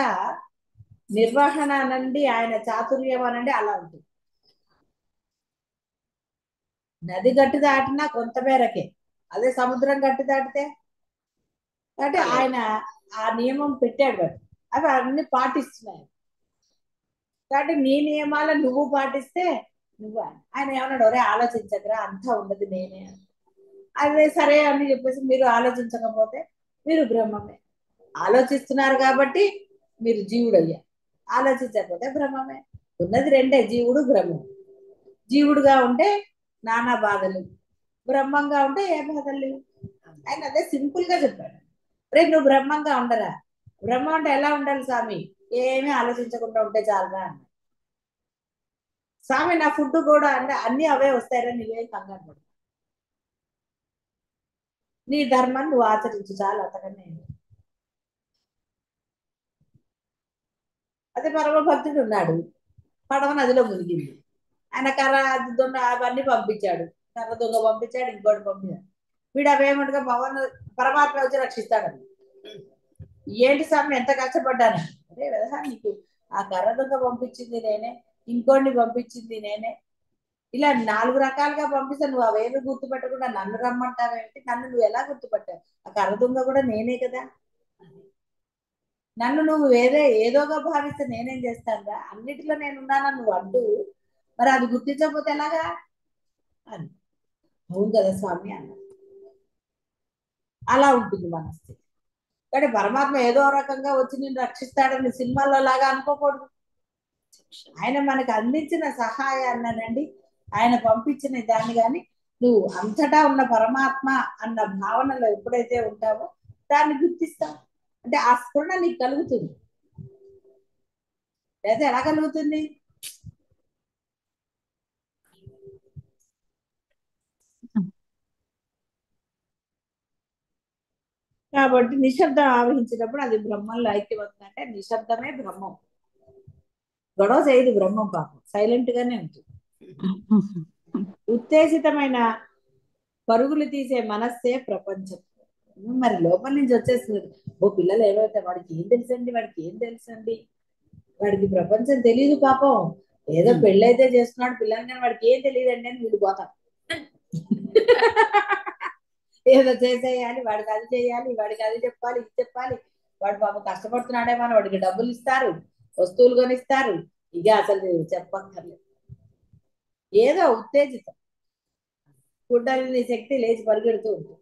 నిర్వహణ అనండి, ఆయన చాతుర్యం అనండి అలా ఉంటుంది. నది గట్టు దాటినా కొంత మేరకే, అదే సముద్రం గట్టు దాటితే అంటే ఆయన ఆ నియమం పెట్టాడు, అవి అన్ని పాటిస్తున్నాయి. కాబట్టి నీ నియమాలను నువ్వు పాటిస్తే నువ్వు, ఆయన ఏమన్నాడు, ఒరే ఆలోచించకరా అంతా ఉండదు నేనే. అదే సరే అని చెప్పేసి మీరు ఆలోచించకపోతే మీరు బ్రహ్మమే. ఆలోచిస్తున్నారు కాబట్టి మీరు జీవుడు అయ్యారు, ఆలోచించకపోతే బ్రహ్మమే. ఉన్నది రెండే, జీవుడు బ్రహ్మం. జీవుడుగా ఉంటే నానా బాధలు, బ్రహ్మంగా ఉంటే ఏ బాధలు లేవు. ఆయన అదే సింపుల్ గా చెప్పాడు. రే నువ్వు బ్రహ్మంగా ఉండరా, బ్రహ్మం అంటే ఎలా ఉండాలి స్వామి? ఏమీ ఆలోచించకుండా ఉంటే చాలరా అన్న. స్వామి నా ఫుడ్ కూడా అంటే అన్ని అవే వస్తాయరా, నువ్వేం కంగారు పడు, నీ ధర్మాన్ని నువ్వు ఆచరించు చాలు, అతకనే. అదే పరమ భక్తుడు ఉన్నాడు, పడవ నదిలో మునిగింది, ఆయన కర్ర దొంగ అవన్నీ పంపించాడు, కర్ర దొంగ పంపించాడు, ఇంకోటి పంపించాడు. వీడు అవేమంటగా పరమాత్మ వచ్చి రక్షిస్తాడని. ఏంటి స్వామి ఎంత కష్టపడ్డాను? అదే కదా నీకు ఆ కర్ర దొంగ పంపించింది నేనే, ఇంకోటిని పంపించింది నేనే, ఇలా 4 రకాలుగా పంపిస్తే నువ్వు అవేమి గుర్తుపెట్టకుండా నన్ను రమ్మంటావేంటి? నన్ను నువ్వు ఎలా గుర్తుపట్టావు? ఆ కర్ర దొంగ కూడా నేనే కదా. నన్ను నువ్వు వేరే ఏదోగా భావిస్తే నేనేం చేస్తానురా, అన్నిటిలో నేను ఉన్నానని నువ్వు అంటూ మరి అది గుర్తించకపోతే ఎలాగా అని. అవును కదా స్వామి అన్న. అలా ఉంటుంది మనస్థితి. కానీ పరమాత్మ ఏదో రకంగా వచ్చి నేను రక్షిస్తాడని సినిమాల్లో లాగా అనుకోకూడదు. ఆయన మనకు అందించిన సహాయాన్నండి, ఆయన పంపించిన దాన్ని కానీ నువ్వు అంతటా ఉన్న పరమాత్మ అన్న భావనలో ఎప్పుడైతే ఉంటావో దాన్ని గుర్తిస్తావు, అంటే ఆ స్ఫురణ నీకు కలుగుతుంది. లేదా ఎలా కలుగుతుంది? కాబట్టి నిశ్శబ్దం ఆవహించినప్పుడు అది బ్రహ్మంలో ఐక్యమవుతుంది. అంటే నిశ్శబ్దమే బ్రహ్మం. గొడవ చేయదు బ్రహ్మం, పాపం సైలెంట్ గానే ఉంటుంది. ఉత్తేజితమైన పరుగులు తీసే మనస్సే ప్రపంచం. మరి లోపల నుంచి వచ్చేస్తుంది. ఓ పిల్లలు ఏమైతే వాడికి ఏం తెలుసండి, వాడికి ఏం తెలుసండి, వాడికి ప్రపంచం తెలియదు పాపం, ఏదో పెళ్ళైతే చేస్తున్నాడు పిల్లలు, కానీ వాడికి ఏం తెలియదండి అని వీడు పోతాం. ఏదో చేసేయాలి, వాడికి అది చేయాలి, వాడికి అది చెప్పాలి, ఇది చెప్పాలి. వాడు పాపం కష్టపడుతున్నాడేమో అని వాడికి డబ్బులు ఇస్తారు, వస్తువులు కొనిస్తారు. ఇక అసలు చెప్పక్కర్లేదు. ఏదో ఉత్తేజితం, కుండలిని శక్తి లేచి పరిగెడుతూ ఉంటుంది.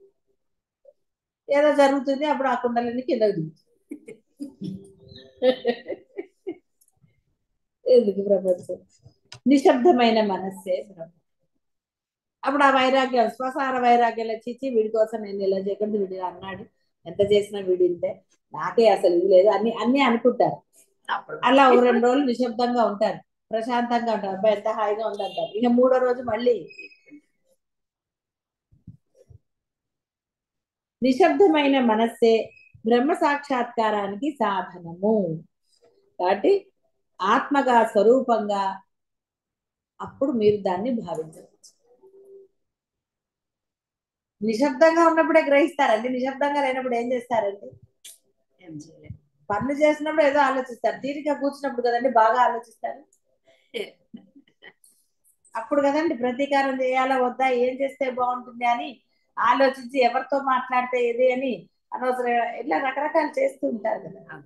ఏదో జరుగుతుంది, అప్పుడు ఆ కుండలిని కిందకు దిగుతుంది. ఎందుకు ప్రపంచం? నిశ్శబ్దమైన మనస్సే బ్రహ్మ. అప్పుడు ఆ వైరాగ్యం, శ్మశాన వైరాగ్యం చిచ్చి వీడి కోసం నేను ఇలా చేయకుండా వీడు అన్నాడు, ఎంత చేసినా వీడి ఇంతే, నాకే అసలు ఇది లేదు అన్ని అన్ని అనుకుంటారు. అలా ఓ 2 రోజులు నిశ్శబ్దంగా ఉంటారు, ప్రశాంతంగా ఉంటారు, అబ్బాయి ఎంత హాయిగా ఉందంటారు. ఇక 3వ రోజు మళ్ళీ నిశ్శబ్దమైన మనస్సే బ్రహ్మ సాక్షాత్కారానికి సాధనము. కాబట్టి ఆత్మగా స్వరూపంగా అప్పుడు మీరు దాన్ని భావించవచ్చు. నిశ్శబ్దంగా ఉన్నప్పుడే గ్రహిస్తారండి, నిశ్శబ్దంగా లేనప్పుడు ఏం చేస్తారండి? ఏం చేయలేదు. పనులు చేసినప్పుడు ఏదో ఆలోచిస్తారు, తీరిక కూర్చున్నప్పుడు కదండి బాగా ఆలోచిస్తారు. అప్పుడు కదండి ప్రతీకారం చేయాలా వద్దా, ఏం చేస్తే బాగుంటుంది అని ఆలోచించి ఎవరితో మాట్లాడితే ఏది అని అనవసరం ఇట్లా రకరకాలు చేస్తూ ఉంటారు కదా.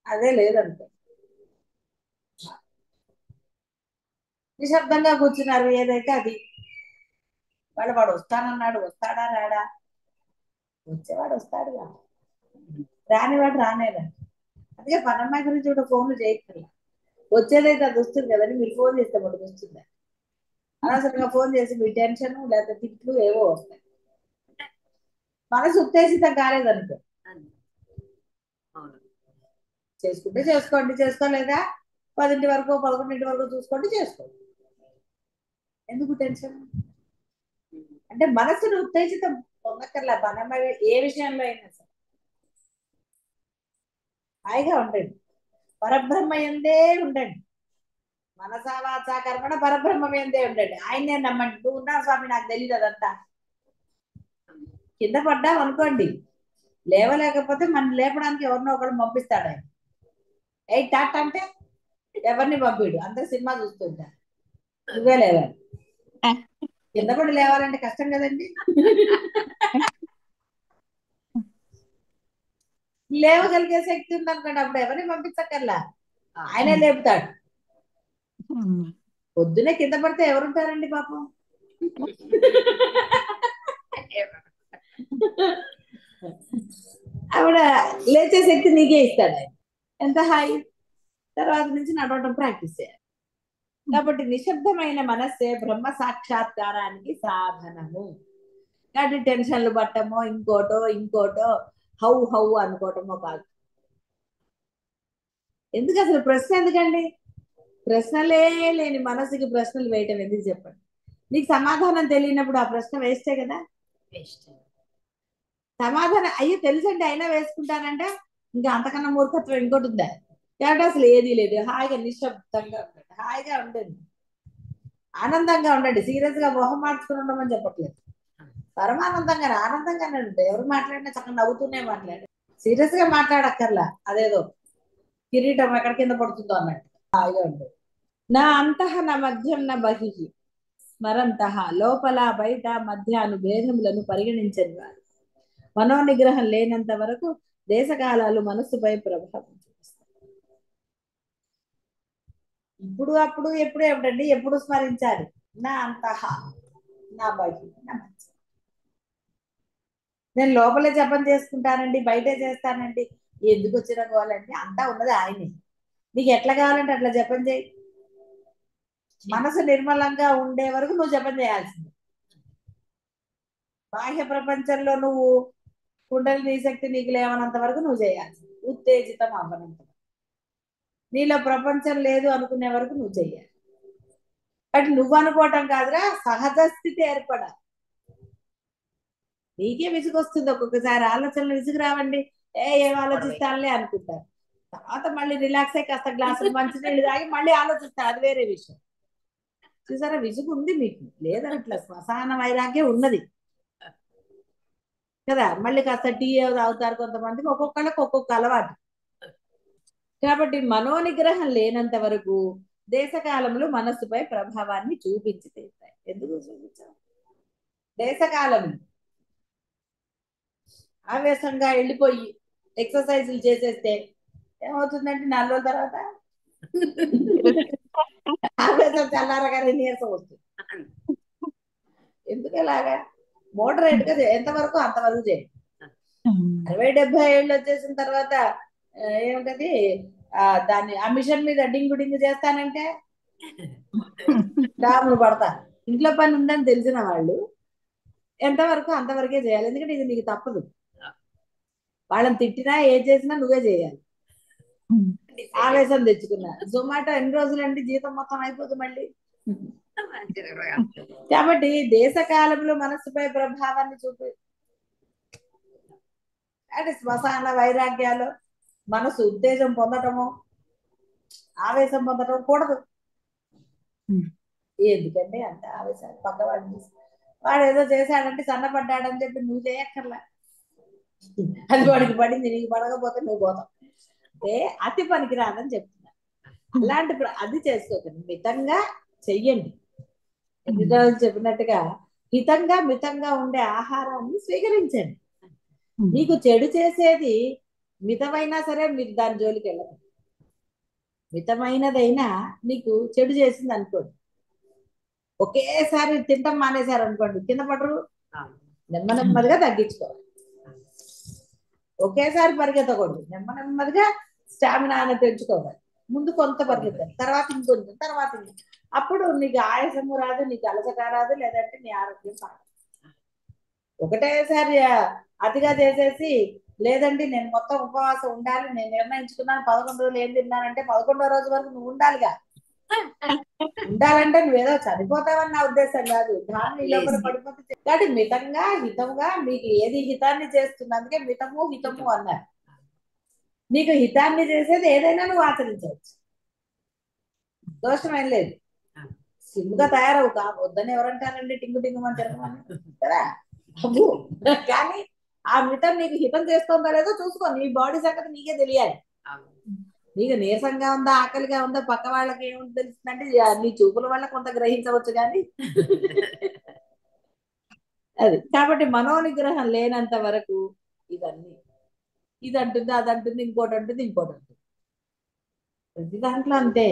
అదే లేదంటే నిశ్శబ్దంగా కూర్చున్నారు, ఏదైతే అది. వాడు వస్తానన్నాడు, వస్తాడా రాడా? వచ్చేవాడు వస్తాడుగా, రానివాడు రానేదా. అందుకే పనమ్మాయి గురించి కూడా ఫోన్లు చేయక్కర్లా, వచ్చేదైతే అది వస్తుంది కదండి. మీరు ఫోన్ చేస్తే మనకు వస్తుందా? అనవసరంగా ఫోన్ చేసి మీ టెన్షన్ లేకపోతే తిట్లు ఏవో వస్తాయి. మనసు ఉత్తేజితం కాలేదనుకో, అవును. చేసుకుంటే చేసుకోండి, చేసుకోలేదా 10 వరకు 11 వరకు చూసుకోండి, చేసుకోండి. ఎందుకు టెన్షన్? అంటే మనసును ఉత్తేజితం పొందక్కర్లా. పనమ్మాయి ఏ విషయంలో అయినా సరే హాయిగా ఉండండి, పరబ్రహ్మయందే ఉండండి. మనసా వాచా కర్మణ పరబ్రహ్మయందే ఉండండి. ఆయన్నే నమ్మండి. నువ్వు ఉన్నావు స్వామి, నాకు తెలియదు అదంతా. కింద పడ్డాం అనుకోండి, లేవలేకపోతే మనం లేపడానికి ఎవరినో ఒకరు పంపిస్తాడు ఆయన. ఎయిట్ టాట్ అంటే ఎవరిని పంపిడు, అందరు సినిమా చూస్తుంటారు, నువ్వే లేవాలి. కింద పడి లేవాలంటే కష్టం కదండి. లేవగలిగే శక్తి ఉందనుకోండి, అప్పుడు ఎవరిని పంపించక్కర్లా, ఆయనే లేపుతాడు. పొద్దునే కింద పడితే ఎవరుంటారండి పాపం. ఆవిడ లేచే శక్తి నీకే ఇస్తాడు ఆయన. ఎంత హాయి. తర్వాత నుంచి నడవడం ప్రాక్టీస్ చేయాలి. కాబట్టి నిశ్శబ్దమైన మనస్సే బ్రహ్మ సాక్షాత్కారానికి సాధనము. కాబట్టి టెన్షన్లు పట్టమో ఇంకోటో ఇంకోటో హౌ హౌ అనుకోవటమో కాదు. ఎందుకు అసలు ప్రశ్న ఎందుకండి? ప్రశ్నలే లేని మనసుకి ప్రశ్నలు వేయటం ఎందుకు చెప్పండి? నీకు సమాధానం తెలియనప్పుడు ఆ ప్రశ్న వేస్టే కదా. వేస్ట్. సమాధానం అయ్యో తెలుసండి అయినా వేసుకుంటానంటే ఇంకా అంతకన్నా మూర్ఖత్వం ఇంకోటి ఉందా? కాబట్టి అసలు ఏదీ లేదు, హాయిగా నిశ్శబ్దంగా ఉండండి, హాయిగా ఉండండి, ఆనందంగా ఉండండి. సీరియస్ గా మొహం మార్చుకుని ఉండమని చెప్పట్లేదు, పరమానందంగా ఆనందంగానే ఉంటాయి. ఎవరు మాట్లాడినా చక్కగా నవ్వుతూనే మాట్లాడారు, సీరియస్ గా మాట్లాడక్కర్లా. అదేదో కిరీటం ఎక్కడ కింద పడుతుందో అన్నట్టు హాయిగా ఉంటుంది. నా అంతః నా మధ్యం నా బహిః స్మరంతః, లోపల బయట మధ్య అను భేదములను పరిగణించని వారు మనోనిగ్రహం లేనంత వరకు దేశకాలాలు మనస్సుపై ప్రభావం చూపిస్తాయి. ఇప్పుడు అప్పుడు ఎప్పుడు ఏమిటండి, ఎప్పుడు స్మరించాలి? నా అంతః నా బహిః నా మధ్య. నేను లోపలే జపం చేసుకుంటానండి, బయటే చేస్తానండి, ఎందుకు వచ్చిన గోలండి? అంతా ఉన్నది ఆయనే. నీకు ఎట్లా కావాలంటే అట్లా జపం చేయి. మనసు నిర్మలంగా ఉండే వరకు నువ్వు జపం చేయాల్సింది. బాహ్య ప్రపంచంలో నువ్వు కుండలిని శక్తి నీకు లేవనంత వరకు నువ్వు చేయాల్సింది, ఉత్తేజితం అవ్వనంత వరకు. నీలో ప్రపంచం లేదు అనుకునే వరకు నువ్వు చెయ్యాలి. బట్ నువ్వు అనుకోవటం కాదురా, సహజ స్థితి ఏర్పడాలి. నీకే విసుగు వస్తుంది ఒక్కొక్కసారి, ఆలోచనలు విసుగు రావండి. ఏం ఆలోచిస్తానులే అనుకుంటారు. తర్వాత మళ్ళీ రిలాక్స్ అయ్యి కాస్త గ్లాసులు మంచినీళ్ళు తాగి మళ్ళీ ఆలోచిస్తారు, అది వేరే విషయం. చూసారా, విసుగు ఉంది మీకు, లేదనట్లా, శ్మశాన వైరాగ్యం ఉన్నది కదా. మళ్ళీ కాస్త టీ తాగుతారు కొంతమందికి, ఒక్కొక్కళ్ళకి ఒక్కొక్క అలవాటు. కాబట్టి మనోనిగ్రహం లేనంత వరకు దేశకాలములు మనస్సుపై ప్రభావాన్ని చూపించి తీస్తాయి. ఎందుకు చూపించాం? దేశకాలములు ఆవేశంగా వెళ్ళిపోయి ఎక్సర్సైజులు చేసేస్తే ఏమవుతుందంటే 4 రోజుల తర్వాత ఆవేశం చల్లారగానే నీరసం వస్తుంది. ఎందుకు ఇలాగా? మోడరేట్ గా ఎంతవరకు అంతవరకు చేయండి. 60-70 ఏళ్ళు వచ్చేసిన తర్వాత ఏమిటది, దాన్ని ఆ మిషన్ మీద డింగు డింగు చేస్తానంటే డాములు పడతారు. ఇంట్లో పని ఉందని తెలిసిన వాళ్ళు ఎంతవరకు అంతవరకే చేయాలి. ఎందుకంటే ఇది నీకు తప్పదు. వాళ్ళని తిట్టినా ఏం చేసినా నువ్వే చేయాలి. ఆవేశం తెచ్చుకున్నా జొమాటో ఎన్ని రోజులండి, జీతం మొత్తం అయిపోతుంది మళ్ళీ. కాబట్టి దేశకాలంలో మనస్సుపై ప్రభావాన్ని చూపి, అంటే శ్మశాన వైరాగ్యాలు మనసు ఉత్తేజం పొందటము, ఆవేశం పొందటం కూడదు. ఎందుకంటే అంత ఆవేశాలు పక్కవాడిని చూసి వాడు ఏదో చేశాడంటే సన్నపడ్డాడని చెప్పి నువ్వు చేయక్కర్లా. అది వాడికి పడింది, నీకు పడకపోతే నువ్వు పోతావు. అంటే అతి పనికి రాదని చెప్తున్నా. అలాంటి అది చేసుకోకండి, మితంగా చెయ్యండి. ఎన్ని రోజులు చెప్పినట్టుగా హితంగా మితంగా ఉండే ఆహారాన్ని స్వీకరించండి. మీకు చెడు చేసేది మితమైనా సరే మీరు దాని జోలికి వెళ్ళదు. మితమైనదైనా నీకు చెడు చేసింది అనుకోండి, ఒకేసారి తింటాం మానేశారు అనుకోండి, కింద పడరు. నెమ్మదిగా తగ్గించుకోవాలి. ఒకేసారి పరిగెత్తకూడదు, నెమ్మదిగా స్టామినాను పెంచుకోవాలి. ముందు కొంత పరిగెత్తాలి, తర్వాత ఇంకొంచెం, తర్వాత అప్పుడు నీకు ఆయాసము రాదు, నీకు అలసట రాదు, లేదంటే నీ ఆరోగ్యం కాదు. ఒకటేసారి అతిగా చేసేసి లేదండి నేను మొత్తం ఉపవాసం ఉండాలి, నేను నిర్ణయించుకున్నాను 11 రోజులు ఏం తిన్నానంటే 11వ రోజు వరకు నువ్వు ఉండాలిగా. ఉండాలంటే నువ్వేదో చనిపోతావని నా ఉద్దేశం కాదు, దాన్ని లోపల పడిపోతే. కాబట్టి మితంగా హితంగా మీకు ఏది హితాన్ని చేస్తుంది, అందుకే మితము హితము అన్నారు. నీకు హితాన్ని చేసేది ఏదైనా నువ్వు ఆచరించవచ్చు, దోషమేం లేదు. సిమ్గా తయారవు వద్దని ఎవరంటారండి, టింగు టింగు అని తిరగమని కదా. కానీ ఆ మితం నీకు హితం చేస్తుందో లేదో చూసుకో. నీ బాడీ సంగతి నీకే తెలియాలి. నీకు నీరసంగా ఉందా, ఆకలిగా ఉందా, పక్క వాళ్ళకి ఏముంది తెలుస్తుందంటే నీ చూపుల వల్ల కొంత గ్రహించవచ్చు కానీ అది. కాబట్టి మనోనిగ్రహం లేనంత వరకు ఇవన్నీ, ఇది అంటుంది, అది అంటుంది, ఇంకోటి అంటుంది, ఇంకోటి అంటుంది, ప్రతి దాంట్లో అంతే.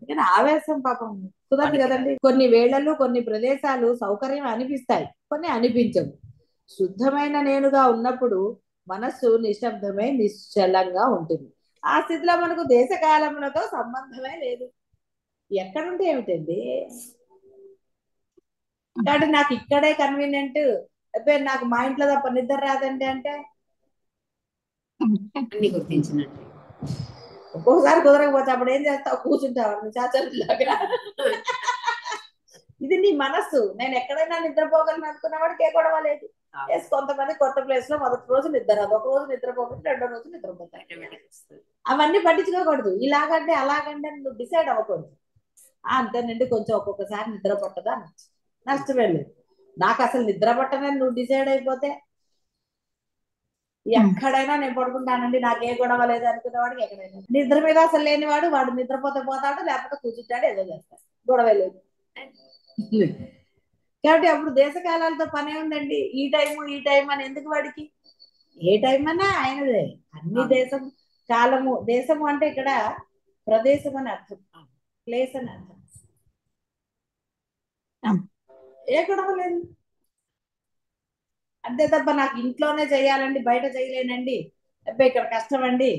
కానీ ఆవేశం పాపం కుదరదు కదండి. కొన్ని వేళలు కొన్ని ప్రదేశాలు సౌకర్యం అనిపిస్తాయి, కొన్ని అనిపించవు. శుద్ధమైన నేనుగా ఉన్నప్పుడు మనస్సు నిశ్శబ్దమై నిశ్చలంగా ఉంటుంది. ఆ స్థితిలో మనకు దేశకాలములతో సంబంధమే లేదు. ఎక్కడుంటే ఏమిటండి? కాబట్టి నాకు ఇక్కడే కన్వీనియంట్, నాకు మా ఇంట్లో తప్ప నిద్ర రాదండి అంటే అన్ని గుర్తించినట్టు. ఒక్కోసారి కుదరకపోతే అప్పుడు ఏం చేస్తావు? కూర్చుంటావు చాచలాగా. ఇది నీ మనస్సు. నేను ఎక్కడైనా నిద్రపోగలను అనుకున్నవాడికి ఏ గొడవ లేదు. ఎస్, కొంతమంది కొత్త ప్లేస్ లో మొదటి రోజు నిద్ర రాదు, ఒక రోజు నిద్రపోకపోతే రెండో రోజు నిద్రపోతాయి. అవన్నీ పట్టించుకోకూడదు. ఇలాగంటే అలాగంటే నువ్వు డిసైడ్ అవ్వకూడదు. అంతేనండి, కొంచెం ఒక్కొక్కసారి నిద్ర పట్టదా అనొచ్చు, నష్టమే లేదు. నాకు అసలు నిద్ర పట్టనని నువ్వు డిసైడ్ అయిపోతే ఎక్కడైనా నేను పడుకుంటానండి, నాకే గొడవ లేదు అనుకునేవాడికి ఎక్కడైనా. నిద్ర మీద అసలు లేనివాడు వాడు నిద్రపోతే పోతాడు, లేకపోతే కూర్చుంటాడు, ఏదో చేస్తాడు, గొడవ లేదు. కాబట్టి అప్పుడు దేశకాలాలతో పనే ఉందండి. ఈ టైం అని ఎందుకు వాడికి? ఏ టైం అన్నా ఆయనదే. అన్ని దేశం కాలము, దేశము అంటే ఇక్కడ ప్రదేశం అని అర్థం, ప్లేస్ అని అర్థం. ఏ గొడవ లేదు. అంతే తప్ప నాకు ఇంట్లోనే చేయాలండి, బయట చేయలేనండి, అబ్బాయి ఇక్కడ కష్టం అండి,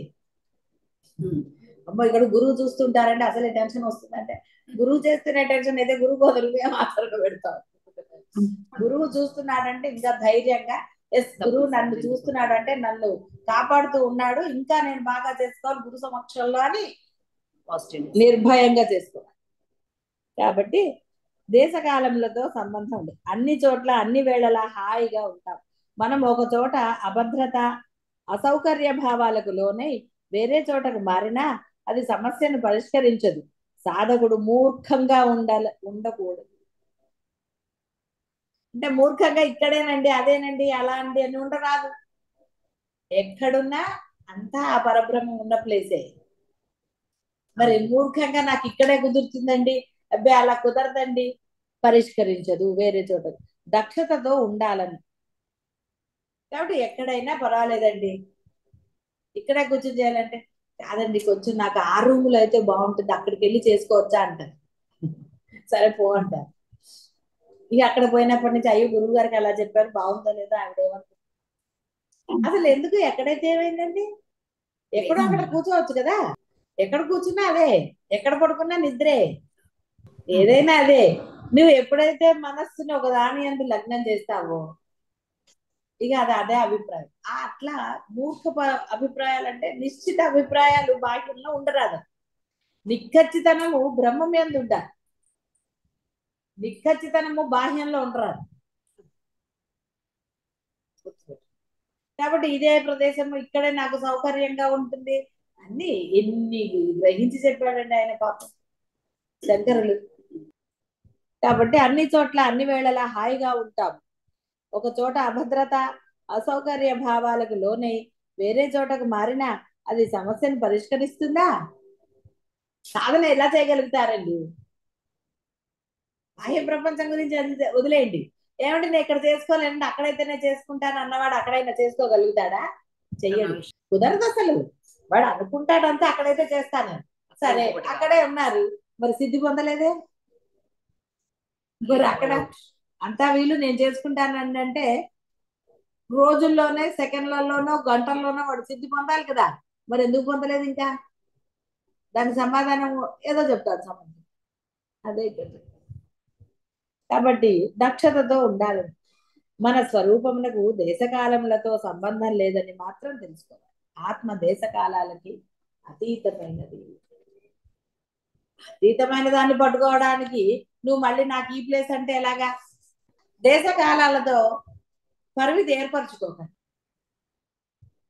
అమ్మ ఇక్కడ గురువు చూస్తుంటారండి అసలే టెన్షన్ వస్తుందంటే, గురువు చేస్తున్న టెన్షన్ అయితే గురువు బదులు ఆచరణ పెడతాం. గురువు చూస్తున్నాడంటే ఇంకా ధైర్యంగా, ఎస్ గురువు నన్ను చూస్తున్నాడు అంటే నన్ను కాపాడుతూ ఉన్నాడు, ఇంకా నేను బాగా చేసుకోవాలి గురు సమక్షంలో అని పాజిటివ్ నిర్భయంగా చేసుకోవాలి. కాబట్టి దేశకాలములతో సంబంధం ఉంది. అన్ని చోట్ల అన్ని వేళలా హాయిగా ఉంటాం. మనం ఒక చోట అభద్రత అసౌకర్య భావాలకు లోనై వేరే చోటకు మారినా అది సమస్యను పరిష్కరించదు. సాధకుడు మూర్ఖంగా ఉండకూడదు. అంటే మూర్ఖంగా ఇక్కడేనండి అదేనండి అలా అండి అని ఉండరాదు. ఎక్కడున్నా అంతా ఆ పరబ్రహ్మం ఉన్న ప్లేసే. మరి మూర్ఖంగా నాకు ఇక్కడే కుదురుతుందండి, అబ్బాయి అలా కుదరదండి, పరిష్కరించదు వేరే చోట. దక్షతతో ఉండాలని. కాబట్టి ఎక్కడైనా పర్వాలేదండి, ఇక్కడే కూర్చొని చేయాలంటే కాదండి కొంచెం నాకు ఆ రూములో అయితే బాగుంటుంది, అక్కడికి వెళ్ళి చేసుకోవచ్చా అంటారు. సరే పో అంటారు. ఇక అక్కడ పోయినప్పటి నుంచి అయ్యో గురువు గారికి అలా చెప్పారు బాగుందో లేదో ఆవిడేమంటారు. అసలు ఎందుకు ఎక్కడైతే ఏమైందండి, ఎక్కడో అక్కడ కూర్చోవచ్చు కదా. ఎక్కడ కూర్చున్నా అదే, ఎక్కడ పడుకున్నా నిద్రే, ఏదైనా అదే. నువ్వు ఎప్పుడైతే మనస్సుని ఒక దాని యందు లగ్నం చేస్తావో ఇక అది అదే అభిప్రాయం. అట్లా మూర్ఖ అభిప్రాయాలు అంటే నిశ్చిత అభిప్రాయాలు బాహ్యంలో ఉండరాదు. నిఖచ్చితనము బ్రహ్మం యందు ఉండాలి, నిఖచ్చితనము బాహ్యంలో ఉండరాదు. కాబట్టి ఇదే ప్రదేశం ఇక్కడే నాకు సౌకర్యంగా ఉంటుంది అన్ని ఎన్ని గ్రహించి చెప్పాడండి ఆయన పాపం శంకరులు. కాబట్టి అన్ని చోట్ల అన్ని వేళలా హాయిగా ఉంటాం. ఒక చోట అభద్రత అసౌకర్య భావాలకు లోనై వేరే చోటకు మారినా అది సమస్యను పరిష్కరిస్తుందా? సాధన ఎలా చేయగలుగుతారండి? బాహ్య ప్రపంచం గురించి వదిలేయండి. ఏమంటే నేను ఇక్కడ చేసుకోలేండి అక్కడైతేనే చేసుకుంటాను అన్నవాడు అక్కడైనా చేసుకోగలుగుతాడా? చెయ్యడు, కుదరదు అసలు. వాడు అనుకుంటాడంతా అక్కడైతే చేస్తాను, సరే అక్కడే ఉన్నారు, మరి సిద్ధి పొందలేదే. మరి అక్కడ అంతా వీళ్ళు నేను చేసుకుంటానండి అంటే రోజుల్లోనే సెకండ్లలోనో గంటల్లోనో వాడు సిద్ధి పొందాలి కదా. మరి ఎందుకు పొందలేదు ఇంకా? దానికి సమాధానం ఏదో చెప్తాడు సంబంధం అదే. కాబట్టి దక్షతతో ఉండాలి. మన స్వరూపమునకు దేశకాలములతో సంబంధం లేదని మాత్రం తెలుసుకోవాలి. ఆత్మ దేశకాలాలకి అతీతమైనది. అతీతమైన దాన్ని పట్టుకోవడానికి నువ్వు మళ్ళీ నాకు ఈ ప్లేస్ అంటే ఎలాగా? దేశకాలాలతో పరిమితి ఏర్పరచుకోకండి.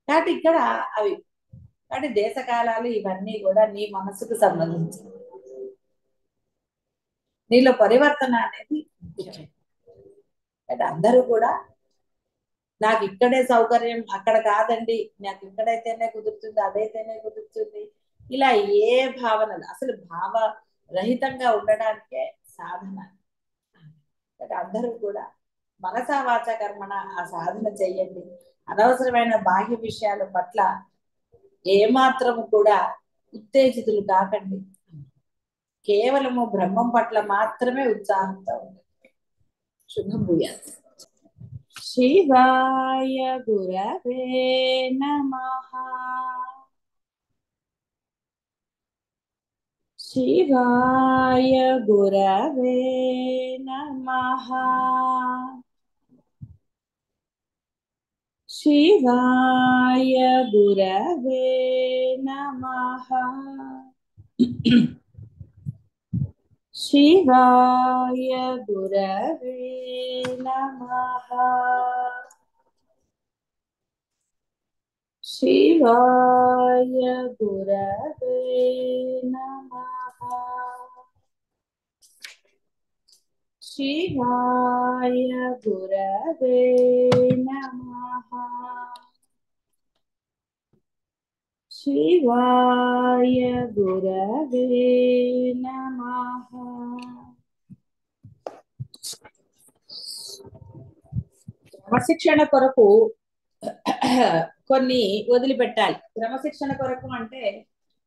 కాబట్టి ఇక్కడ అవి కాబట్టి దేశకాలాలు ఇవన్నీ కూడా నీ మనసుకు సంబంధించి నీలో పరివర్తన అనేది అంటే అందరూ కూడా నాకు ఇక్కడే సౌకర్యం అక్కడ కాదండి, నాకు ఇక్కడైతేనే కుదురుతుంది అదైతేనే కుదురుతుంది, ఇలా ఏ భావనలు అసలు భావ రహితంగా ఉండడానికే సాధన. అంటే అందరూ కూడా మనసా వాచ కర్మణ ఆ సాధన చెయ్యండి. అనవసరమైన బాహ్య విషయాల పట్ల ఏమాత్రము కూడా ఉత్తేజితులు కాకండి. కేవలము బ్రహ్మం పట్ల మాత్రమే ఉత్సాహంతో ఉండండి. శుభం భూయాత్. శివాయ గురవే నమః. శివాయ గురవే నమః. శివాయ గురవే నమః. శివాయ గురవే నమః. శివాయ గురవే నమః. శివాయ గురవే నమః. శివాయ గురవే నమః. క్రమశిక్షణ కొరకు కొన్ని వదిలిపెట్టాలి. క్రమశిక్షణ కొరకు అంటే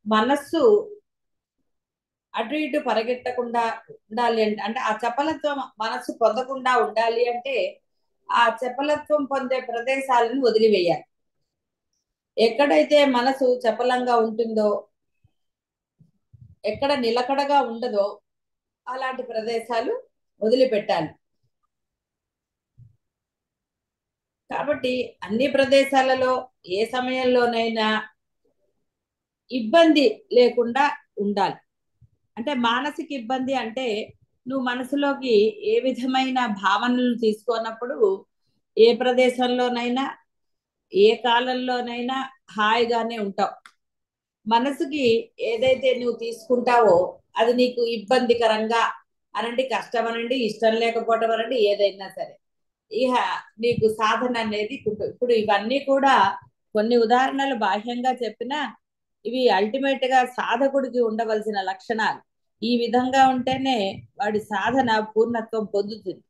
మనస్సు అటు ఇటు పరిగెట్టకుండా ఉండాలి అంటే ఆ చపలత్వం మనస్సు పొందకుండా ఉండాలి అంటే ఆ చపలత్వం పొందే ప్రదేశాలను వదిలివేయాలి. ఎక్కడైతే మనసు చపలంగా ఉంటుందో, ఎక్కడ నిలకడగా ఉండదో అలాంటి ప్రదేశాలు వదిలిపెట్టాలి. కాబట్టి అన్ని ప్రదేశాలలో ఏ సమయంలోనైనా ఇబ్బంది లేకుండా ఉండాలి. అంటే మానసిక ఇబ్బంది అంటే నువ్వు మనసులోకి ఏ విధమైన భావనలు తీసుకున్నప్పుడు ఏ ప్రదేశంలోనైనా ఏ కాలంలోనైనా హాయిగానే ఉంటావు. మనసుకి ఏదైతే నువ్వు తీసుకుంటావో అది నీకు ఇబ్బందికరంగా అనండి, కష్టం అనండి, ఇష్టం లేకపోవడం అనండి, ఏదైనా సరే ఇహ నీకు సాధన అనేది ఇప్పుడు ఇవన్నీ కూడా కొన్ని ఉదాహరణలు బాహ్యంగా చెప్పినా ఇవి అల్టిమేట్ గా సాధకుడికి ఉండవలసిన లక్షణాలు. ఈ విధంగా ఉంటేనే వాడి సాధన పూర్ణత్వం పొందుతుంది.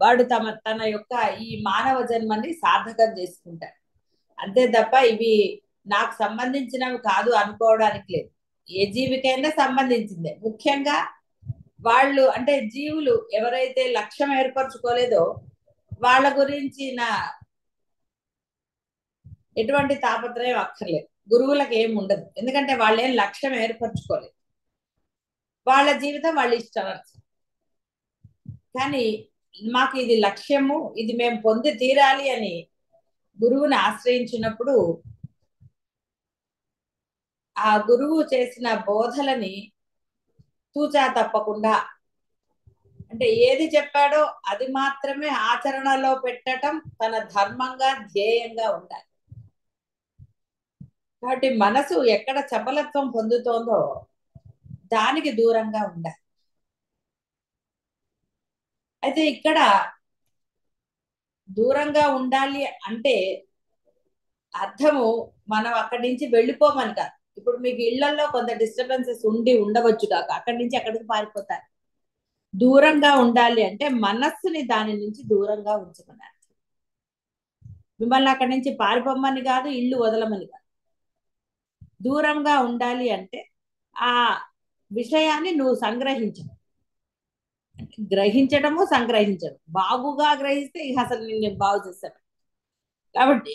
వాడు తన యొక్క ఈ మానవ జన్మని సార్థకం చేసుకుంటాడు. అంతే తప్ప ఇవి నాకు సంబంధించినవి కాదు అనుకోవడానికి లేదు. ఏ జీవికైనా సంబంధించిందే. ముఖ్యంగా వాళ్ళు అంటే జీవులు ఎవరైతే లక్ష్యం ఏర్పరచుకోలేదో వాళ్ళ గురించి నా ఎటువంటి తాపత్రయం అక్కర్లేదు. గురువులకు ఏం ఉండదు, ఎందుకంటే వాళ్ళు ఏం లక్ష్యం ఏర్పరచుకోలేదు. వాళ్ళ జీవితం వాళ్ళ ఇష్టం. కానీ మాకు ఇది లక్ష్యము, ఇది మేము పొంది తీరాలి అని గురువుని ఆశ్రయించినప్పుడు ఆ గురువు చేసిన బోధలని తూచా తప్పకుండా అంటే ఏది చెప్పాడో అది మాత్రమే ఆచరణలో పెట్టడం తన ధర్మంగా ధ్యేయంగా ఉండాలి. కాబట్టి మనసు ఎక్కడ చపలత్వం పొందుతోందో దానికి దూరంగా ఉండాలి. అయితే ఇక్కడ దూరంగా ఉండాలి అంటే అర్థము మనం అక్కడి నుంచి వెళ్ళిపోమని కాదు. ఇప్పుడు మీకు ఇళ్లలో కొంత డిస్టర్బెన్సెస్ ఉండవచ్చు కాక అక్కడి నుంచి అక్కడికి పారిపోతారు. దూరంగా ఉండాలి అంటే మనస్సుని దాని నుంచి దూరంగా ఉంచుకున్నారు. మిమ్మల్ని అక్కడి నుంచి పారిపోమని కాదు, ఇల్లు వదలమని కాదు. దూరంగా ఉండాలి అంటే ఆ విషయాన్ని నువ్వు సంగ్రహించడం, గ్రహించడము సంగ్రహించడం. బాగుగా గ్రహిస్తే ఇక అసలు నిన్ను బాగు చేస్తాడు. కాబట్టి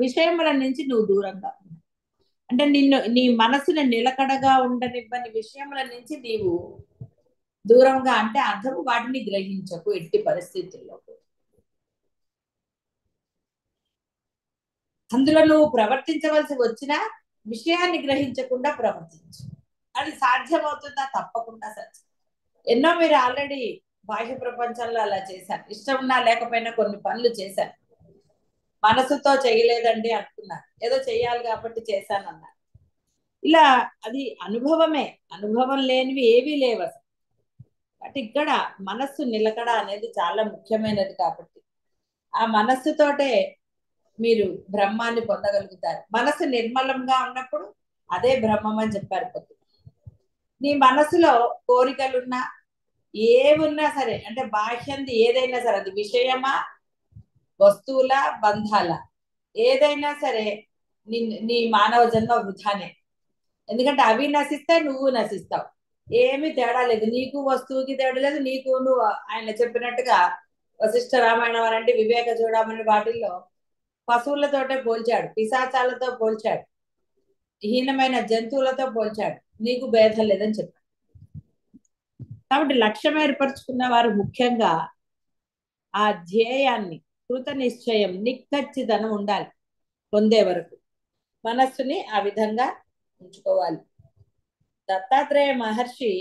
విషయముల నుంచి నువ్వు దూరంగా అంటే నీ మనసుని నిలకడగా ఉండనివ్వని విషయముల నుంచి నీవు దూరంగా అంటే అర్థము వాటిని గ్రహించకు ఎట్టి పరిస్థితుల్లో. అందులో నువ్వు ప్రవర్తించవలసి వచ్చినా విషయాన్ని గ్రహించకుండా ప్రవర్తించు. అది సాధ్యమవుతుందా? తప్పకుండా సాధ్యం. ఎన్నో మీరు ఆల్రెడీ బాహ్య ప్రపంచంలో అలా చేశారు. ఇష్టం ఉన్నా లేకపోయినా కొన్ని పనులు చేశారు. మనసుతో చేయలేదండి అంటున్నారు, ఏదో చెయ్యాలి కాబట్టి చేశానన్నారు. ఇలా అది అనుభవమే. అనుభవం లేనివి ఏవీ లేవు అసలు. అంటే ఇక్కడ మనస్సు నిలకడ అనేది చాలా ముఖ్యమైనది. కాబట్టి ఆ మనస్సుతోటే మీరు బ్రహ్మాన్ని పొందగలుగుతారు. మనసు నిర్మలంగా ఉన్నప్పుడు అదే బ్రహ్మం అని చెప్పారు. నీ మనసులో కోరికలున్నా ఏమున్నా సరే, అంటే బాహ్యంది ఏదైనా సరే, అది విషయమా వస్తువుల బంధాల ఏదైనా సరే నీ మానవ జన్మ వృధానే. ఎందుకంటే అవి నశిస్తే నువ్వు నశిస్తావు. ఏమీ తేడా లేదు. నీకు వస్తువుకి తేడా లేదు. నీకు నువ్వు ఆయన చెప్పినట్టుగా వశిష్ఠ రామాయణం అనంటే వివేక చూడమని వాటిల్లో పశువులతోటే పోల్చాడు, పిశాచాలతో పోల్చాడు, హీనమైన జంతువులతో పోల్చాడు. నీకు భేదం లేదని చెప్పాడు. కాబట్టి లక్ష్యం ఏర్పరచుకున్న వారు ముఖ్యంగా ఆ ధ్యేయాన్ని కృత నిశ్చయం నిక్కచ్చితనం ఉండాలి. పొందే వరకు మనస్సుని ఆ విధంగా ఉంచుకోవాలి. దత్తాత్రేయ మహర్షి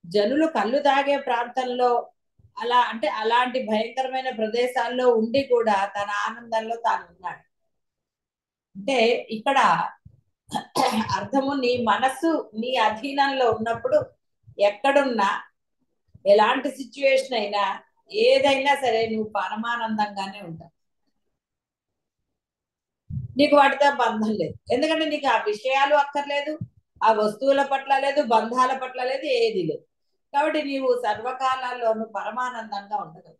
జనులు కళ్ళు తాగే ప్రాంతంలో అలా అంటే అలాంటి భయంకరమైన ప్రదేశాల్లో ఉండి కూడా తన ఆనందంలో తాను ఉన్నాడు. అంటే ఇక్కడ అర్థము నీ మనస్సు నీ అధీనంలో ఉన్నప్పుడు ఎక్కడున్నా ఎలాంటి సిచ్యువేషన్ అయినా ఏదైనా సరే నువ్వు పరమానందంగానే ఉంటావు. నీకు వాటితో బంధం లేదు. ఎందుకంటే నీకు ఆ విషయాలు అక్కర్లేదు, ఆ వస్తువుల పట్ల లేదు, బంధాల పట్ల లేదు, ఏది లేదు. కాబట్టి నీవు సర్వకాలాల్లోనూ పరమానందంగా ఉండగలవు.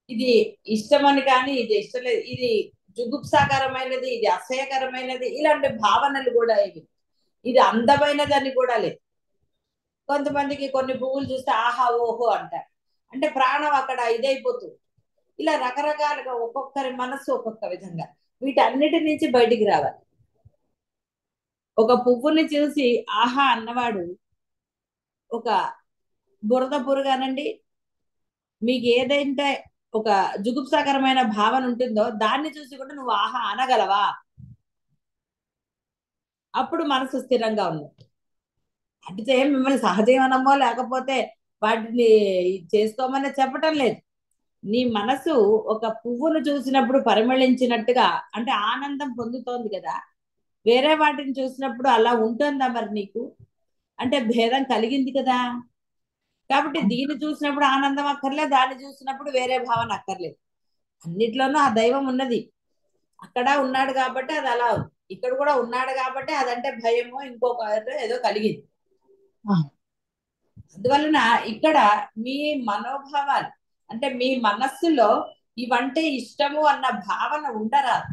ఇది ఇష్టమని కానీ ఇది ఇష్టం లేదు, ఇది జుగుప్సాకరమైనది, ఇది అసహ్యకరమైనది, ఇలాంటి భావనలు కూడా ఇవి. ఇది అందమైనదని కూడా లేదు. కొంతమందికి కొన్ని పువ్వులు చూస్తే ఆహా ఓహో అంటారు. అంటే ప్రాణం అక్కడ ఇదైపోతుంది. ఇలా రకరకాలుగా ఒక్కొక్కరి మనస్సు ఒక్కొక్క విధంగా. వీటన్నిటి నుంచి బయటికి రావాలి. ఒక పువ్వుని చూసి ఆహా అన్నవాడు ఒక బురద పురుగానండి, మీకు ఏదైతే ఒక జుగుప్సాకరమైన భావన ఉంటుందో దాన్ని చూసి కూడా నువ్వు ఆహా అనగలవా? అప్పుడు మనసు స్థిరంగా ఉన్నట్టు. అంటే మిమ్మల్ని సహజీవనమో లేకపోతే వాటిని చేసుకోమని చెప్పటం లేదు. నీ మనసు ఒక పువ్వును చూసినప్పుడు పరిమళించినట్టుగా అంటే ఆనందం పొందుతోంది కదా. వేరే వాటిని చూసినప్పుడు అలా ఉంటుందా మరి నీకు? అంటే భేదం కలిగింది కదా. కాబట్టి దీన్ని చూసినప్పుడు ఆనందం అక్కర్లేదు, దాన్ని చూసినప్పుడు వేరే భావన అక్కర్లేదు. అన్నిట్లోనూ ఆ దైవం ఉన్నది. అక్కడ ఉన్నాడు కాబట్టి అది అలా ఉంది, ఇక్కడ కూడా ఉన్నాడు కాబట్టి అదంటే భయమో ఇంకొక ఏదో కలిగింది. అందువలన ఇక్కడ మీ మనోభావాలు అంటే మీ మనస్సులో ఇవంటే ఇష్టము అన్న భావన ఉండరాదు.